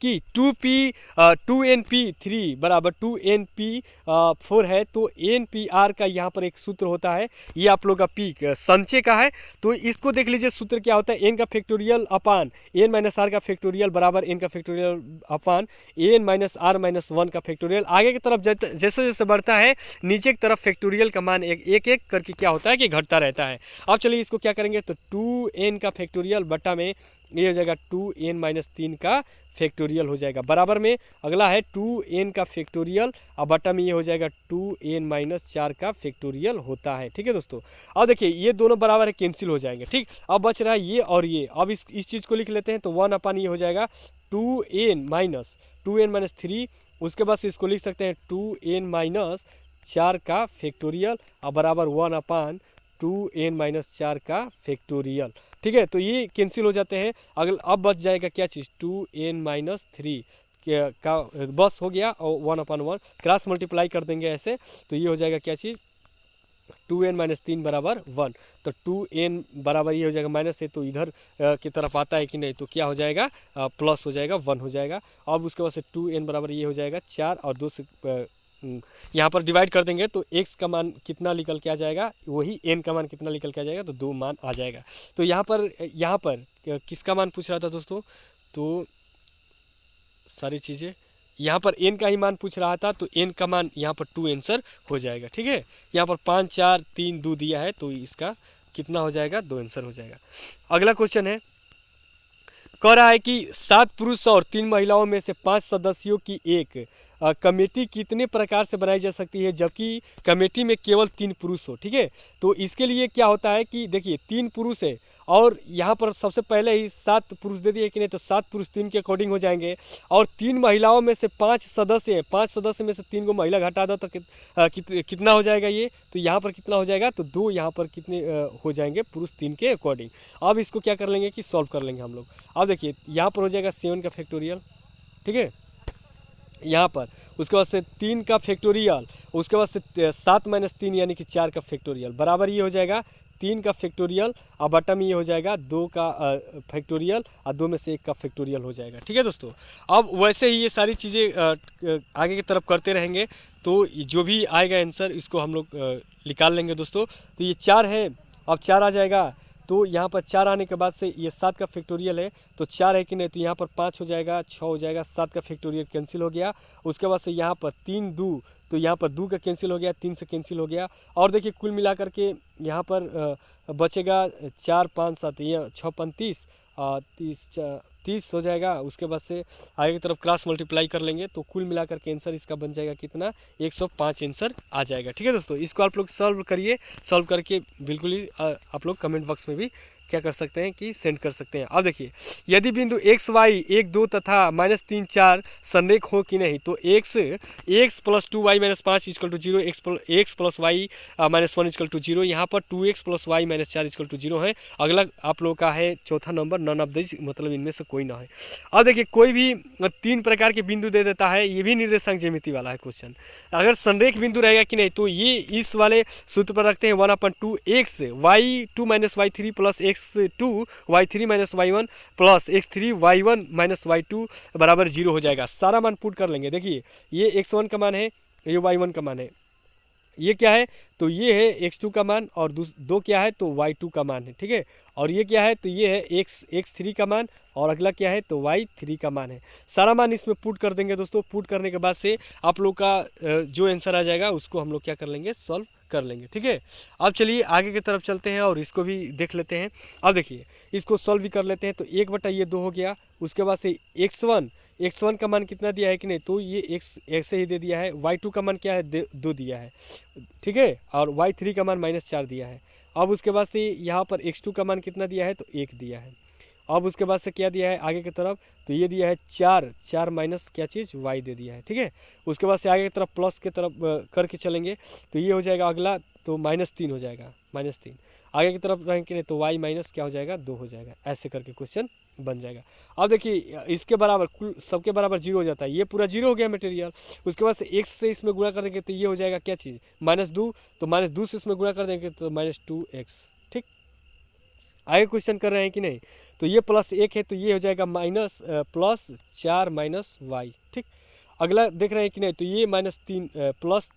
कि 2NP3 बराबर 2NP4 है, तो NPR का यहाँ पर एक सूत्र होता है, ये आप लोग का पी संचय का है। तो इसको देख लीजिए, सूत्र क्या होता है, n का factorial upon n minus R का फैक्टोरियल बराबर n का factorial upon n minus R minus 1 का फैक्टोरियल। आगे की तरफ जैसे जैसे बढ़ता है नीचे की तरफ फैक्टोरियल का मान एक एक करके क्या होता है कि घटता रहता है। अब चलिए इसको क्या करेंगे, तो 2n का फैक्टोरियल बट्टा में ये हो जाएगा 2n माइनस 3 का फैक्टोरियल हो जाएगा, बराबर में अगला है 2n का फैक्टोरियल और बट्टा में ये हो जाएगा 2n माइनस 4 का फैक्टोरियल होता है। ठीक है दोस्तों, अब देखिए ये दोनों बराबर है, कैंसिल हो जाएंगे। ठीक, अब बच रहा है ये और ये। अब इस चीज़ को लिख लेते हैं, तो 1 अपान ये हो जाएगा 2n माइनस 3, उसके बाद से इसको लिख सकते हैं 2n माइनस 4 का फैक्टोरियल और बराबर 1 अपान 2n माइनस 4 का फैक्टोरियल। ठीक है, तो ये कैंसिल हो जाते हैं। अगल अब बच जाएगा क्या चीज़, 2n माइनस 3 का बस हो गया, और 1 अपान 1 क्रॉस मल्टीप्लाई कर देंगे ऐसे, तो ये हो जाएगा क्या चीज़, 2n माइनस 3 बराबर 1। तो 2n बराबर ये हो जाएगा माइनस है, तो इधर की तरफ आता है कि नहीं, तो क्या हो जाएगा, प्लस हो जाएगा, 1 हो जाएगा। अब उसके बाद से 2n बराबर ये हो जाएगा 4 और 2 से यहाँ पर डिवाइड कर देंगे, तो x का मान कितना निकल के आ जाएगा, वही n का मान कितना निकल के आ जाएगा, तो 2 मान आ जाएगा। तो यहाँ पर किसका मान पूछ रहा था दोस्तों, तो सारी चीज़ें यहाँ पर n का ही मान पूछ रहा था, तो n का मान यहाँ पर 2 आंसर हो जाएगा। ठीक है, यहाँ पर 5 4 3 2 दिया है, तो इसका कितना हो जाएगा, 2 आंसर हो जाएगा। अगला क्वेश्चन है, कह रहा है कि 7 पुरुष और 3 महिलाओं में से 5 सदस्यों की एक कमेटी कितने प्रकार से बनाई जा सकती है, जबकि कमेटी में केवल 3 पुरुष हो। ठीक है, तो इसके लिए क्या होता है कि देखिए 3 पुरुष है और यहाँ पर सबसे पहले ही 7 पुरुष दे दिए कि नहीं, तो 7 पुरुष 3 के अकॉर्डिंग हो जाएंगे, और 3 महिलाओं में से 5 सदस्य है, 5 सदस्य में से 3 को महिला घटा दो तो कितना हो जाएगा ये, तो यहाँ पर कितना हो जाएगा, तो 2 यहाँ पर कितने हो जाएंगे पुरुष 3 के अकॉर्डिंग। अब इसको क्या कर लेंगे कि सॉल्व कर लेंगे हम लोग। अब देखिए यहाँ पर हो जाएगा 7 का फैक्टोरियल, ठीक है, यहाँ पर उसके बाद से 3 का फैक्टोरियल, उसके बाद से 7 माइनस 3 यानी कि 4 का फैक्टोरियल, बराबर ये हो जाएगा 3 का फैक्टोरियल और बटा में ये हो जाएगा 2 का फैक्टोरियल और 2 में से 1 का फैक्टोरियल हो जाएगा। ठीक है दोस्तों, अब वैसे ही ये सारी चीज़ें आगे की तरफ करते रहेंगे, तो जो भी आएगा आंसर इसको हम लोग निकाल लेंगे दोस्तों। तो ये 4 है, अब 4 आ जाएगा, तो यहाँ पर 4 आने के बाद से ये 7 का फैक्टोरियल है, तो 4 है कि नहीं, तो यहाँ पर 5 हो जाएगा, 6 हो जाएगा, 7 का फैक्टोरियल कैंसिल हो गया। उसके बाद से यहाँ पर 3 2, तो यहाँ पर 2 का कैंसिल हो गया, 3 से कैंसिल हो गया, और देखिए कुल मिलाकर के यहाँ पर बचेगा 4 5 7, ये 6 35 30 हो जाएगा। उसके बाद से आगे की तरफ क्रॉस मल्टीप्लाई कर लेंगे, तो कुल मिलाकर के आंसर इसका बन जाएगा कितना, 105 आंसर आ जाएगा। ठीक है दोस्तों, इसको आप लोग सॉल्व करिए, सॉल्व करके बिल्कुल ही आप लोग कमेंट बॉक्स में भी क्या कर सकते हैं कि सेंड कर सकते हैं। अब देखिए, यदि बिंदु x y 1 2 तथा -3 4 संरेख हो कि नहीं, तो x plus 2y minus 5 equal to 0, x plus Y minus 1 equal to 0, यहाँ पर 2x plus Y minus 4 equal to 0 है। अगला आप लोग का है चौथा नंबर, नन ऑफ दिस, मतलब इनमें से कोई ना है। अब देखिए, कोई भी 3 प्रकार के बिंदु दे देता है, ये भी निर्देशांक ज्यामिति वाला है क्वेश्चन। अगर संरेख बिंदु रहेगा कि नहीं, तो ये इस वाले सूत्र पर रखते हैं 1/2 x y2 minus y3 plus x2 y3 minus y1 plus x3 y1 minus y2 बराबर 0 हो जाएगा। सारा मान पुट कर लेंगे। देखिए, ये x1 का मान है, ये y1 का मान है, ये क्या है, तो ये है x2 का मान, और दो क्या है, तो y2 का मान है। ठीक है, और ये क्या है, तो ये है x3 का मान, और अगला क्या है, तो y3 का मान है। सारा मान इसमें पुट कर देंगे दोस्तों। पुट करने के बाद से आप लोग का जो आंसर आ जाएगा उसको हम लोग क्या कर लेंगे, सॉल्व कर लेंगे। ठीक है, अब चलिए आगे की तरफ चलते हैं और इसको भी देख लेते हैं। अब देखिए, इसको सॉल्व भी कर लेते हैं, तो 1/2 हो गया। उसके बाद से x1 का मान कितना दिया है कि नहीं, तो ये x ऐसे ही दे दिया है। y2 का मान क्या है, 2 दिया है। ठीक है, और y3 का मान -4 दिया है। अब उसके बाद से यहाँ पर x2 का मान कितना दिया है, तो 1 दिया है। अब उसके बाद से क्या दिया है आगे की तरफ, तो ये दिया है 4 माइनस क्या चीज़, y दे दिया है। ठीक है, उसके बाद से आगे की तरफ प्लस की तरफ करके चलेंगे, तो ये हो जाएगा अगला, तो -3 हो जाएगा, -3। आगे की तरफ रहेंगे नहीं, तो y माइनस क्या हो जाएगा, 2 हो जाएगा। ऐसे करके क्वेश्चन बन जाएगा। अब देखिए, इसके बराबर कुल सबके बराबर 0 हो जाता है, ये पूरा 0 हो गया मटेरियल। उसके बाद से x से इसमें गुणा कर देंगे, तो ये हो जाएगा क्या चीज़, -2, तो -2 से इसमें गुणा कर देंगे, तो -2x। ठीक, आगे क्वेश्चन कर रहे हैं कि नहीं, तो ये +1 है, तो ये हो जाएगा प्लस 4 माइनस वाई। ठीक, अगला देख रहे हैं कि नहीं, तो ये -3 प्लस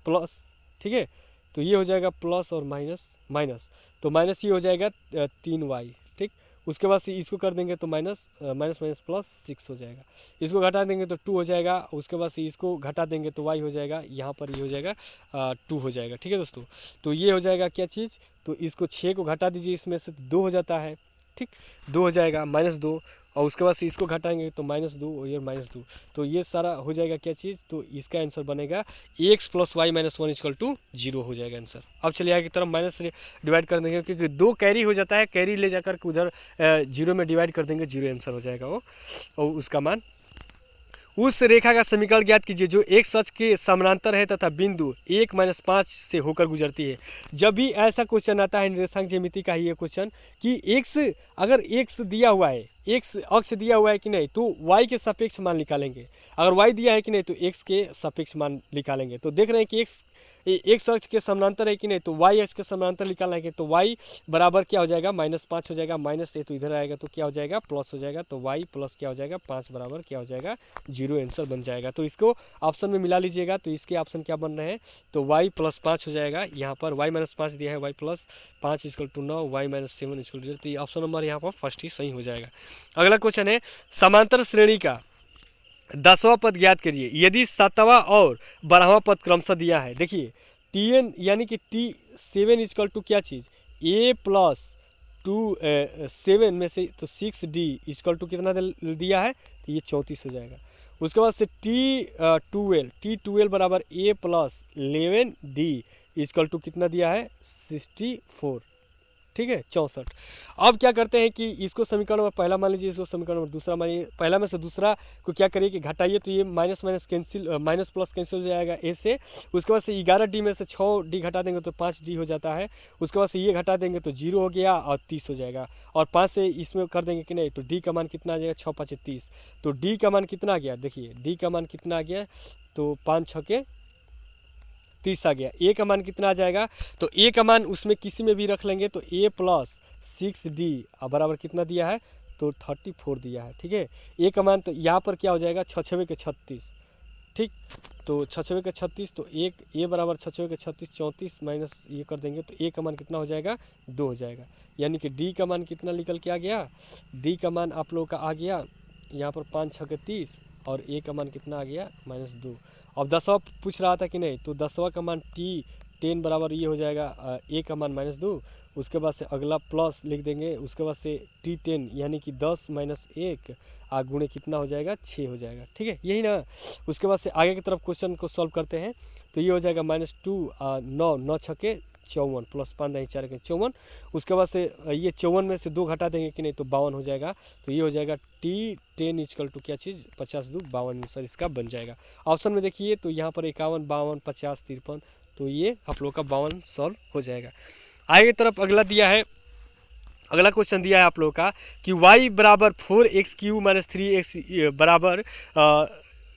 प्लस, ठीक है, तो ये हो जाएगा प्लस और माइनस माइनस, तो माइनस ये हो जाएगा 3y। ठीक, उसके बाद से इसको कर देंगे तो माइनस माइनस माइनस प्लस 6 हो जाएगा, इसको घटा देंगे तो 2 हो जाएगा, उसके बाद से इसको घटा देंगे तो y हो जाएगा, यहाँ पर ये हो जाएगा 2 हो जाएगा। ठीक है दोस्तों, तो ये हो जाएगा क्या चीज़, तो इसको 6 को घटा दीजिए, इसमें से 2 हो जाता है। ठीक, 2 हो जाएगा -2, और उसके बाद से इसको घटाएंगे तो -2 और ये -2, तो ये सारा हो जाएगा क्या चीज़, तो इसका आंसर बनेगा x + y - 1 = 0 हो जाएगा आंसर। अब चलिए आगे की तरफ माइनस से डिवाइड कर देंगे, क्योंकि 2 कैरी हो जाता है, कैरी ले जाकर के उधर 0 में डिवाइड कर देंगे, 0 आंसर हो जाएगा वो, और उसका मान। उस रेखा का समीकरण ज्ञात कीजिए जो एक अक्ष के समानांतर है तथा बिंदु 1 - 5 से होकर गुजरती है। जब भी ऐसा क्वेश्चन आता है निर्देशांक ज्यामिति का ही ये क्वेश्चन कि x, अगर x दिया हुआ है, x अक्ष दिया हुआ है कि नहीं, तो y के सापेक्ष मान निकालेंगे, अगर y दिया है कि नहीं तो x के सापेक्ष मान निकालेंगे। तो देख रहे हैं कि x अक्ष के समानांतर है कि नहीं, तो y अक्ष के समानांतर निकालना है, तो y बराबर क्या हो जाएगा, -5 हो जाएगा, माइनस ए तो इधर आएगा तो क्या हो जाएगा, प्लस हो जाएगा, तो y प्लस क्या हो जाएगा, 5 बराबर क्या हो जाएगा, 0 आंसर बन जाएगा। तो इसको ऑप्शन में मिला लीजिएगा, तो इसके ऑप्शन क्या बन रहे हैं, तो y + 5 हो जाएगा, यहाँ पर y - 5 दिया है, y + 5 = 9, y - 7 = 0, तो ये ऑप्शन नंबर यहाँ पर फर्स्ट ही सही हो जाएगा। अगला क्वेश्चन है, समांतर श्रेणी का 10वां पद ज्ञात करिए यदि 7वां और 12वां पद क्रमशः दिया है। देखिए Tn यानी कि T7 = क्या चीज़, a + 7 में से तो 6d = कितना दिया है, तो ये 34 हो जाएगा। उसके बाद से T12 बराबर a + 11d = कितना दिया है, 64। ठीक है, 64। अब क्या करते हैं कि इसको समीकरण में पहला मान लीजिए, इसको समीकरण में दूसरा मानिए, पहला में से दूसरा को क्या करिए कि घटाइए, तो ये minus minus cancel, minus plus cancel हो जाएगा ए से। उसके बाद से 11d में से 6d घटा देंगे तो 5d हो जाता है। उसके बाद से ये घटा देंगे तो 0 हो गया और 30 हो जाएगा, और 5 से इसमें कर देंगे कि नहीं, तो d का मान कितना आ जाएगा, 6 × 5 = 30। तो d का मान कितना आ गया, देखिए d का मान कितना आ गया, तो 5 × 6 = 30 आ गया। a का मान कितना आ जाएगा, तो a का मान उसमें किसी में भी रख लेंगे, तो a + 6d बराबर कितना दिया है, तो 34 दिया है। ठीक है, a का मान तो यहाँ पर क्या हो जाएगा, 6 × 6 = 36। ठीक, तो 6 × 6 = 36, तो a बराबर 6 × 6 = 36, 34 माइनस ये कर देंगे तो a का मान कितना हो जाएगा, 2 हो जाएगा। यानी कि d का मान कितना निकल के आ गया, d का मान आप लोगों का आ गया यहाँ पर 5 × 6 = 30, और a का मान कितना आ गया, -2। अब 10वां पूछ रहा था कि नहीं, तो 10वां का मान T10 बराबर ये हो जाएगा a का मान -2, उसके बाद से अगला प्लस लिख देंगे, उसके बाद से T10 यानी कि 10 - 1 गुणे कितना हो जाएगा, 6 हो जाएगा। ठीक है, यही ना। उसके बाद से आगे की तरफ क्वेश्चन को सॉल्व करते हैं, तो ये हो जाएगा -2 9 × 6 = 54 प्लस 5 × 4 = 54। उसके बाद से ये 54 में से 2 घटा देंगे कि नहीं, तो 52 हो जाएगा। तो ये हो जाएगा T10 = क्या चीज़, 50 × 2 = 52 आंसर इसका बन जाएगा। ऑप्शन में देखिए तो यहाँ पर 51 52 50 53, तो ये आप लोग का 52 सॉल्व हो जाएगा। आगे की तरफ अगला दिया है, अगला क्वेश्चन दिया है आप लोगों का कि y बराबर 4x³ - 3x बराबर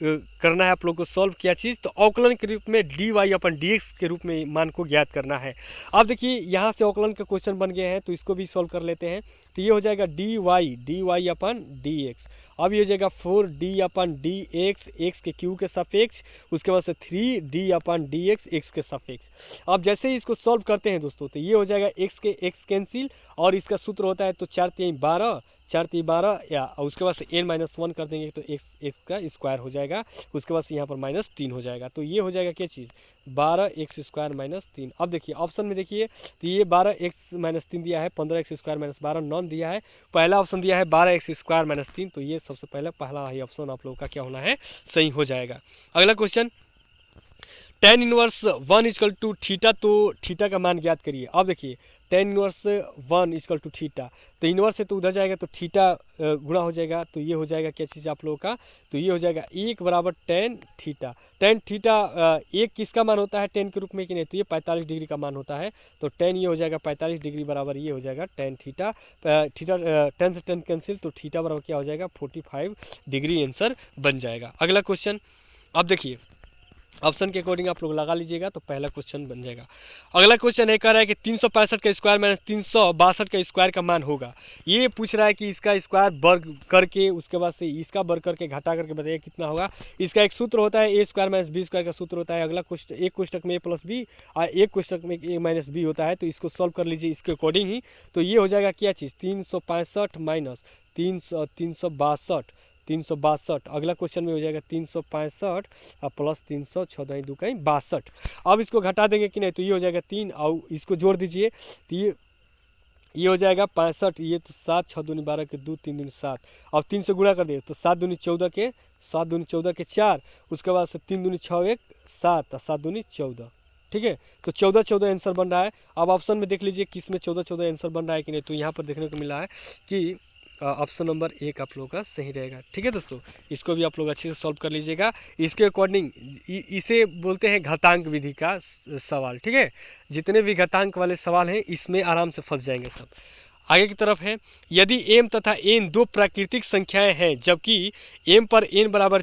करना है आप लोग को सॉल्व क्या चीज़, तो अवकलन के रूप में dy/dx के रूप में मान को ज्ञात करना है। अब देखिए यहाँ से अवकलन का क्वेश्चन बन गए हैं, तो इसको भी सॉल्व कर लेते हैं। तो ये हो जाएगा dy/dx। अब ये हो जाएगा 4d/dx x के क्यू के सापेक्ष, उसके बाद से 3d/dx x के सापेक्ष। अब जैसे ही इसको सॉल्व करते हैं दोस्तों, तो ये हो जाएगा x के x कैंसिल, और इसका सूत्र होता है तो 4 × 3 = 12, 4 × 3 = 12, या उसके बाद से n-1 कर देंगे तो x का स्क्वायर हो जाएगा। उसके बाद से यहाँ पर -3 हो जाएगा। तो ये हो जाएगा क्या चीज़, 12x² - 3। अब देखिए ऑप्शन में देखिए, तो ये 12x - 3 दिया है, 15x² - 12 9 दिया है। पहला ऑप्शन दिया है 12x² - 3, तो ये सबसे पहले पहला ही ऑप्शन आप लोगों का क्या होना है, सही हो जाएगा। अगला क्वेश्चन, tan 1 = थीटा, तो थीटा का मान ज्ञात करिए। अब देखिए tan 1 = थीटा, तो इनवर्स से तो उधर जाएगा तो थीटा गुणा हो जाएगा, तो ये हो जाएगा क्या चीज़ आप लोगों का, तो ये हो जाएगा 1 बराबर tan थीटा। tan थीटा एक किसका मान होता है tan के रूप में कि नहीं, तो ये 45 डिग्री का मान होता है। तो tan ये हो जाएगा 45 डिग्री बराबर ये हो जाएगा tan थीटा। थीटा tan से tan कैंसिल, तो थीटा बराबर क्या हो जाएगा, 45 डिग्री आंसर बन जाएगा। अगला क्वेश्चन, अब देखिए ऑप्शन के अकॉर्डिंग आप लोग लगा लीजिएगा तो पहला क्वेश्चन बन जाएगा। अगला क्वेश्चन है, कह रहा है कि 365 का स्क्वायर माइनस 362 का स्क्वायर का मान होगा। ये पूछ रहा है कि इसका स्क्वायर वर्ग करके उसके बाद से इसका वर्ग करके घटा करके बताइए कितना होगा। इसका एक सूत्र होता है ए स्क्वायर माइनस बी स्क्वायर का सूत्र होता है। अगला क्वेश्चन एक कोष्टक में ए प्लस बी और एक कोष्टक में ए माइनस बी होता है, तो इसको सॉल्व कर लीजिए इसके अकॉर्डिंग ही। तो ये हो जाएगा क्या चीज़, 365 माइनस 362। अगला क्वेश्चन में हो जाएगा 365 और प्लस 314 2 कहीं 62। अब इसको घटा देंगे कि नहीं, तो ये हो जाएगा 3 और इसको जोड़ दीजिए तो ये हो जाएगा 65। ये तो 7 6 दूनी 12 के 2 3 दूनी 7। अब 3 से गुणा कर दिए तो 7 दूनी 14 के 4। उसके बाद से 3 दूनी 6 1 7 और 7 दूनी 14। ठीक है, तो 14 आंसर बन रहा है। अब ऑप्शन में देख लीजिए किस में 14 आंसर बन रहा है कि नहीं, तो यहाँ पर देखने को मिला है कि ऑप्शन नंबर 1 आप लोगों का सही रहेगा। ठीक है दोस्तों, इसको भी आप लोग अच्छे से सॉल्व कर लीजिएगा। इसके अकॉर्डिंग इसे बोलते हैं घातांक विधि का सवाल। ठीक है, जितने भी घातांक वाले सवाल हैं इसमें आराम से फंस जाएंगे सब। आगे की तरफ है, यदि m तथा n दो प्राकृतिक संख्याएं हैं जबकि m पर n बराबर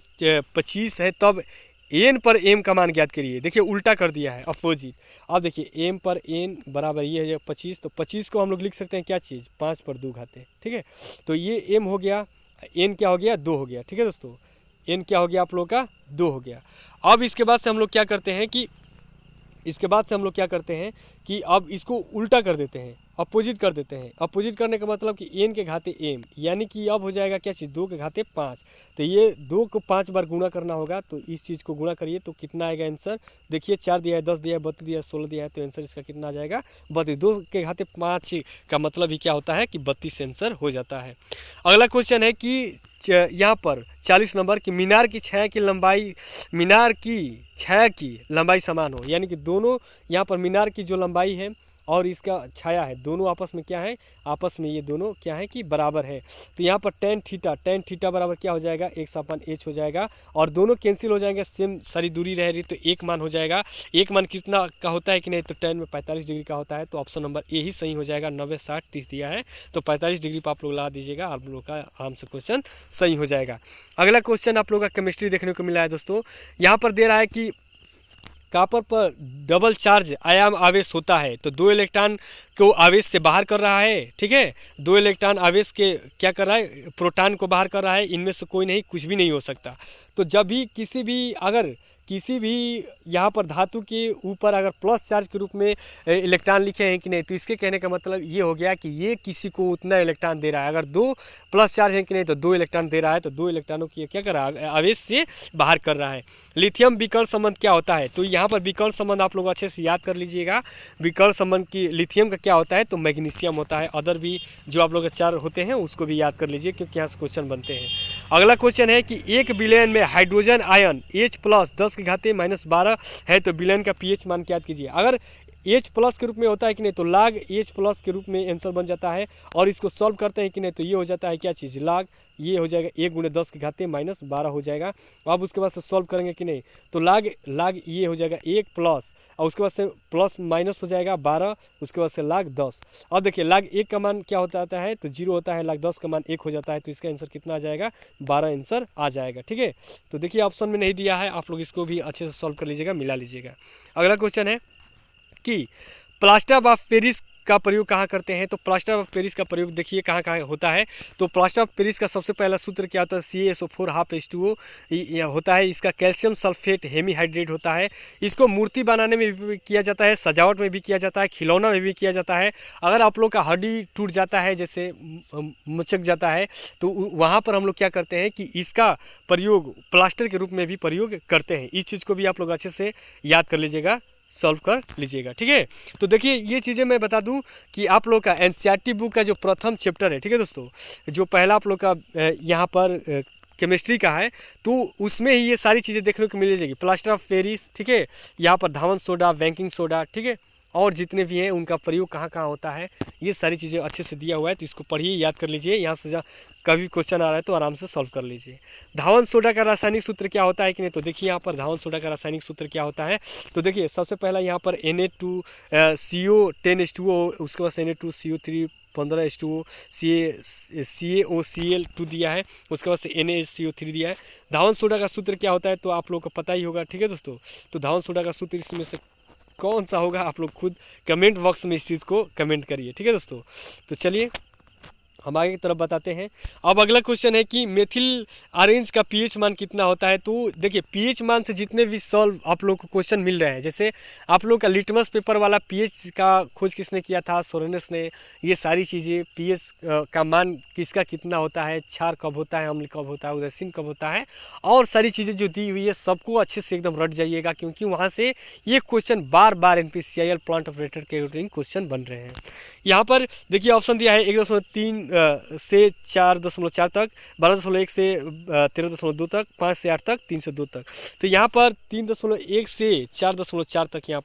25 है, तब n पर m का मान ज्ञात करिए। देखिए उल्टा कर दिया है, अपोजिट। अब देखिए m पर n बराबर ये है 25, तो 25 को हम लोग लिख सकते हैं क्या चीज़, 5 पर 2 घाते। ठीक है, तो ये m हो गया, n क्या हो गया, 2 हो गया। ठीक है दोस्तों, n क्या हो गया आप लोग का, 2 हो गया। अब इसके बाद से हम लोग क्या करते हैं कि अब इसको उल्टा कर देते हैं, अपोजिट कर देते हैं। अपोजिट करने का मतलब कि n के घाते m, यानी कि अब हो जाएगा क्या चीज़, 2 के घाते 5। तो ये 2 को 5 बार गुणा करना होगा, तो इस चीज़ को गुणा करिए तो कितना आएगा आंसर। देखिए 4 दिया है, 10 दिया है, 32 दिया है, 16 दिया है, तो आंसर इसका कितना आ जाएगा, 32। 2 के घाते 5 का मतलब ही क्या होता है कि 32 आंसर हो जाता है। अगला क्वेश्चन है कि यहाँ पर 40 नंबर की मीनार की छाया की लंबाई समान हो, यानी कि दोनों यहाँ पर मीनार की जो लंबाई है और इसका छाया है दोनों आपस में क्या है, आपस में ये दोनों क्या है कि बराबर है। तो यहाँ पर टेन थीटा बराबर क्या हो जाएगा, x/h हो जाएगा और दोनों कैंसिल हो जाएंगे, सेम सारी दूरी रह रही तो एक मान हो जाएगा। एक मान कितना का होता है कि नहीं, तो टेन में 45 डिग्री का होता है। तो ऑप्शन नंबर ए ही सही हो जाएगा। 90 60 30 दिया है तो 45 डिग्री पर आप लोग लगा दीजिएगा, आप लोग का आराम से क्वेश्चन सही हो जाएगा। अगला क्वेश्चन आप लोग का केमिस्ट्री देखने को मिला है दोस्तों। यहाँ पर दे रहा है कि कॉपर पर डबल चार्ज आयाम आवेश होता है, तो 2 इलेक्ट्रॉन को आवेश से बाहर कर रहा है। ठीक है, 2 इलेक्ट्रॉन आवेश के क्या कर रहा है, प्रोटॉन को बाहर कर रहा है। इनमें से कोई नहीं, कुछ भी नहीं हो सकता। तो जब भी किसी भी यहाँ पर धातु के ऊपर अगर प्लस चार्ज के रूप में इलेक्ट्रॉन लिखे हैं कि नहीं, तो इसके कहने का मतलब ये हो गया कि ये किसी को उतना इलेक्ट्रॉन दे रहा है। अगर 2 प्लस चार्ज हैं कि नहीं, तो 2 इलेक्ट्रॉन दे रहा है, तो 2 इलेक्ट्रॉनों की क्या कर रहा है, आवेश से बाहर कर रहा है। लिथियम विकर्ण संबंध क्या होता है, तो यहाँ पर विकर्ण संबंध आप लोग अच्छे से याद कर लीजिएगा। विकर्ण संबंध की लिथियम का क्या होता है, तो मैग्नीशियम होता है। अदर भी जो आप लोग 4 होते हैं उसको भी याद कर लीजिए, क्योंकि यहाँ से क्वेश्चन बनते हैं। अगला क्वेश्चन है कि 1 बिलियन में हाइड्रोजन आयन H+ 10 के घाते -12 है, तो बिलियन का pH मान याद कीजिए। अगर H+ के रूप में होता है कि नहीं, तो log H+ के रूप में आंसर बन जाता है। और इसको सॉल्व करते हैं कि नहीं, तो ये हो जाता है क्या चीज़, log, ये हो जाएगा 1 × 10 के घाते -12 हो जाएगा। अब उसके बाद से सॉल्व करेंगे कि नहीं, तो log ये हो जाएगा 1 प्लस और उसके बाद से प्लस माइनस हो जाएगा 12, उसके बाद से log 10। अब देखिए log 1 का मान क्या होता है, तो 0 होता है। log 10 का मान 1 हो जाता है, तो इसका आंसर कितना आ जाएगा, 12 आंसर आ जाएगा। ठीक है, तो देखिए ऑप्शन में नहीं दिया है, आप लोग इसको भी अच्छे से सॉल्व कर लीजिएगा, मिला लीजिएगा। अगला क्वेश्चन है कि प्लास्टर ऑफ पेरिस का प्रयोग कहाँ करते हैं, तो प्लास्टर ऑफ पेरिस का प्रयोग देखिए कहाँ कहाँ होता है। तो प्लास्टर ऑफ पेरिस का सबसे पहला सूत्र क्या होता है, CaSO4 ½ होता है। इसका कैल्शियम सल्फेट हेमीहाइड्रेट होता है। इसको मूर्ति बनाने में भी किया जाता है, सजावट में भी किया जाता है, खिलौना में भी किया जाता है। अगर आप लोग का हड्डी टूट जाता है, जैसे मुचक जाता है, तो वहाँ पर हम लोग क्या करते हैं कि इसका प्रयोग प्लास्टर के रूप में भी प्रयोग करते हैं। इस चीज़ को भी आप लोग अच्छे से याद कर लीजिएगा, सॉल्व कर लीजिएगा। ठीक है, तो देखिए ये चीज़ें मैं बता दूं कि आप लोग का NCERT बुक का जो प्रथम चैप्टर है, ठीक है दोस्तों, जो पहला आप लोग का यहाँ पर केमिस्ट्री का है, तो उसमें ही ये सारी चीज़ें देखने को मिल जाएगी। प्लास्टर ऑफ पेरिस, ठीक है, यहाँ पर धावन सोडा, बेकिंग सोडा, ठीक है, और जितने भी हैं उनका प्रयोग कहाँ कहाँ होता है, ये सारी चीज़ें अच्छे से दिया हुआ है। तो इसको पढ़िए, याद कर लीजिए, यहाँ से कभी क्वेश्चन आ रहा है तो आराम से सॉल्व कर लीजिए। धावन सोडा का रासायनिक सूत्र क्या होता है कि नहीं, तो देखिए यहाँ पर धावन सोडा का रासायनिक सूत्र क्या होता है। तो देखिए सबसे पहला यहाँ पर Na2CO10H2O, उसके बाद Na2CO3 15H2O, CaOCl2 दिया है, उसके बाद से NaHCO3 दिया है। धावन सोडा का सूत्र क्या होता है तो आप लोग को पता ही होगा, ठीक है दोस्तों। तो धावन सोडा का सूत्र इसमें से कौन सा होगा, आप लोग खुद कमेंट बॉक्स में इस चीज़ को कमेंट करिए, ठीक है दोस्तों। तो चलिए हम आगे की तरफ बताते हैं। अब अगला क्वेश्चन है कि मेथिल ऑरेंज का पीएच मान कितना होता है। तो देखिए पीएच मान से जितने भी सॉल्व आप लोग को क्वेश्चन मिल रहे हैं, जैसे आप लोग का लिटमस पेपर वाला पीएच का खोज किसने किया था, सोरेनस ने। ये सारी चीज़ें पीएच का मान किसका कितना होता है, क्षार कब होता है, अम्ल कब होता है, उदासीन कब होता है, और सारी चीज़ें जो दी हुई है सबको अच्छे से एकदम रट जाइएगा, क्योंकि वहाँ से ये क्वेश्चन बार बार NPCIL प्लांट ऑपरेटर के अकॉर्डिंग क्वेश्चन बन रहे हैं। यहाँ पर देखिए ऑप्शन दिया है 1.3 से 4.4 तक, 12.1 से 13.2 तक, 5 से 8 तक, 3 से 2 तक। तो यहाँ पर 3.1 से 4.4 तक यहाँ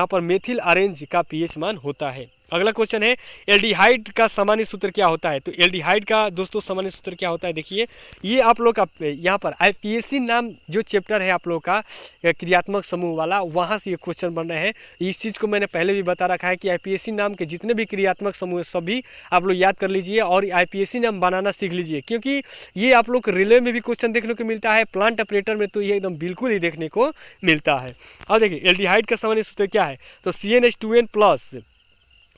पर मेथिल ऑरेंज का पीएच मान होता है। अगला क्वेश्चन है एल्डिहाइड का सामान्य सूत्र क्या होता है। तो एल्डिहाइड का दोस्तों सामान्य सूत्र क्या होता है, देखिए ये आप लोग का यहाँ पर IPSC नाम जो चैप्टर है आप लोग का क्रियात्मक समूह वाला, वहाँ से ये क्वेश्चन बन रहे हैं। इस चीज़ को मैंने पहले भी बता रखा है कि IPSC नाम के जितने भी क्रियात्मक समूह सभी आप लोग याद कर लीजिए और IPSC नाम बनाना सीख लीजिए, क्योंकि ये आप लोग रेलवे में भी क्वेश्चन देखने को मिलता है, प्लांट ऑपरेटर में तो ये एकदम बिल्कुल ही देखने को मिलता है। अब देखिए एल्डिहाइड का सामान्य सूत्र क्या है, तो CnH2n+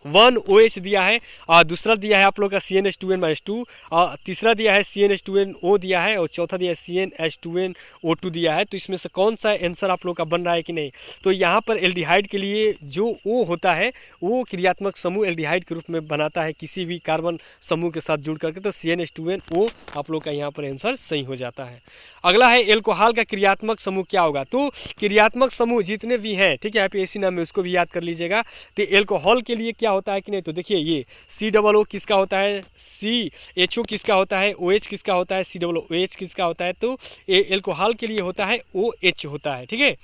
1 OH दिया है, और दूसरा दिया है आप लोग का CnH2n-2, और तीसरा दिया है CnH2nO दिया है, और चौथा दिया है CnH2nO2 दिया है। तो इसमें से कौन सा आंसर आप लोग का बन रहा है कि नहीं। तो यहाँ पर एल्डिहाइड के लिए जो O होता है वो क्रियात्मक समूह एल्डिहाइड के रूप में बनाता है किसी भी कार्बन समूह के साथ जुड़ करके, तो CnH2nO आप लोग का यहाँ पर आंसर सही हो जाता है। अगला है एल्कोहल का क्रियात्मक समूह क्या होगा। तो क्रियात्मक समूह जितने भी हैं, ठीक है, IPSC नाम में उसको भी याद कर लीजिएगा। तो एल्कोहल के लिए क्या होता है कि नहीं, तो देखिए ये COO किसका होता है, CHO किसका होता है, OH किसका होता है, COOH किसका होता है, तो एल्कोहल के लिए होता है OH होता है, ठीक है।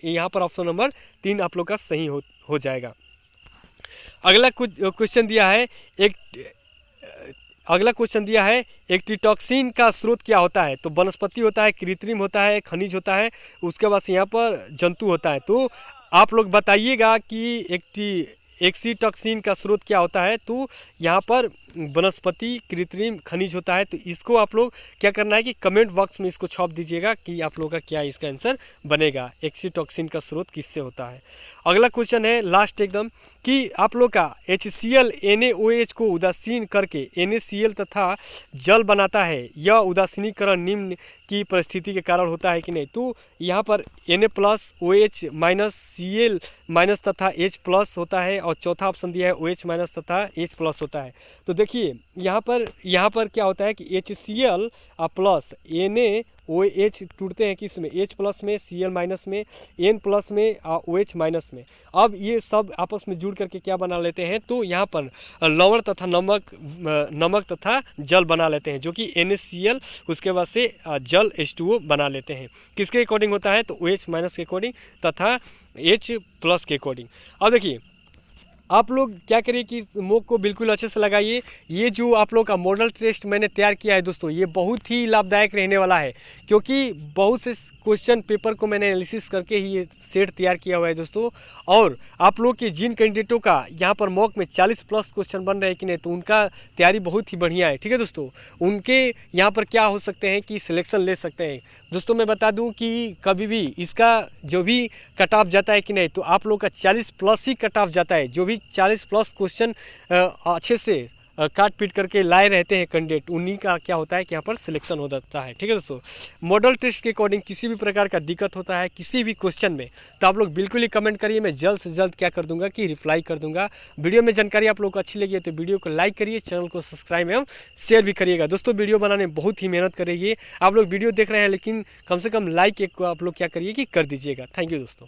यहाँ पर ऑप्शन नंबर 3 आप लोग का सही हो जाएगा। अगला क्वेश्चन दिया है एक्टिटॉक्सिन का स्रोत क्या होता है। तो वनस्पति होता है, कृत्रिम होता है, खनिज होता है, उसके बाद यहाँ पर जंतु होता है। तो आप लोग बताइएगा कि एक्सीटॉक्सिन का स्रोत क्या होता है। तो यहाँ पर वनस्पति, कृत्रिम, खनिज होता है। तो इसको आप लोग क्या करना है कि कमेंट बॉक्स में इसको छाप दीजिएगा कि आप लोग का क्या इसका आंसर बनेगा, एक्सीटॉक्सिन का स्रोत किससे होता है। अगला क्वेश्चन है लास्ट एकदम कि आप लोग का HCl NaOH को उदासीन करके NaCl तथा जल बनाता है, यह उदासीनीकरण निम्न की परिस्थिति के कारण होता है कि नहीं। तो यहाँ पर Na+OH- Cl- तथा H+ होता है, और चौथा ऑप्शन दिया है OH- तथा H+ होता है। तो देखिए यहाँ पर क्या होता है कि HCl प्लस NaOH टूटते हैं किस में, H+ में, Cl- में, N+ में, OH- में। अब ये सब आपस में जुड़ करके क्या बना लेते हैं, तो यहाँ पर लवण तथा नमक तथा जल बना लेते हैं, जो कि NaCl उसके बाद से जल H2O बना लेते हैं। किसके अकॉर्डिंग होता है, तो OH- के अकॉर्डिंग तथा H+ के अकॉर्डिंग। अब देखिए आप लोग क्या करिए कि मॉक को बिल्कुल अच्छे से लगाइए। ये जो आप लोग का मॉडल टेस्ट मैंने तैयार किया है दोस्तों, ये बहुत ही लाभदायक रहने वाला है, क्योंकि बहुत से क्वेश्चन पेपर को मैंने एनालिसिस करके ही ये सेट तैयार किया हुआ है दोस्तों। और आप लोग के जिन कैंडिडेटों का यहाँ पर मॉक में 40+ क्वेश्चन बन रहे हैं कि नहीं, तो उनका तैयारी बहुत ही बढ़िया है, ठीक है दोस्तों। उनके यहाँ पर क्या हो सकते हैं कि सिलेक्शन ले सकते हैं दोस्तों। मैं बता दूं कि कभी भी इसका जो भी कट ऑफ जाता है कि नहीं, तो आप लोग का 40+ ही कट ऑफ जाता है। जो भी 40+ क्वेश्चन अच्छे से काट पीट करके लाए रहते हैं कैंडिडेट, उन्हीं का क्या होता है कि यहाँ पर सिलेक्शन हो जाता है, ठीक है दोस्तों। मॉडल टेस्ट के अकॉर्डिंग किसी भी प्रकार का दिक्कत होता है किसी भी क्वेश्चन में, तो आप लोग बिल्कुल ही कमेंट करिए, मैं जल्द से जल्द क्या कर दूंगा कि रिप्लाई कर दूंगा। वीडियो में जानकारी आप लोग को अच्छी लगी है तो वीडियो को लाइक करिए, चैनल को सब्सक्राइब एवं शेयर भी करिएगा दोस्तों। वीडियो बनाने में बहुत ही मेहनत करिए, आप लोग वीडियो देख रहे हैं लेकिन कम से कम लाइक एक आप लोग क्या करिए कि कर दीजिएगा। थैंक यू दोस्तों।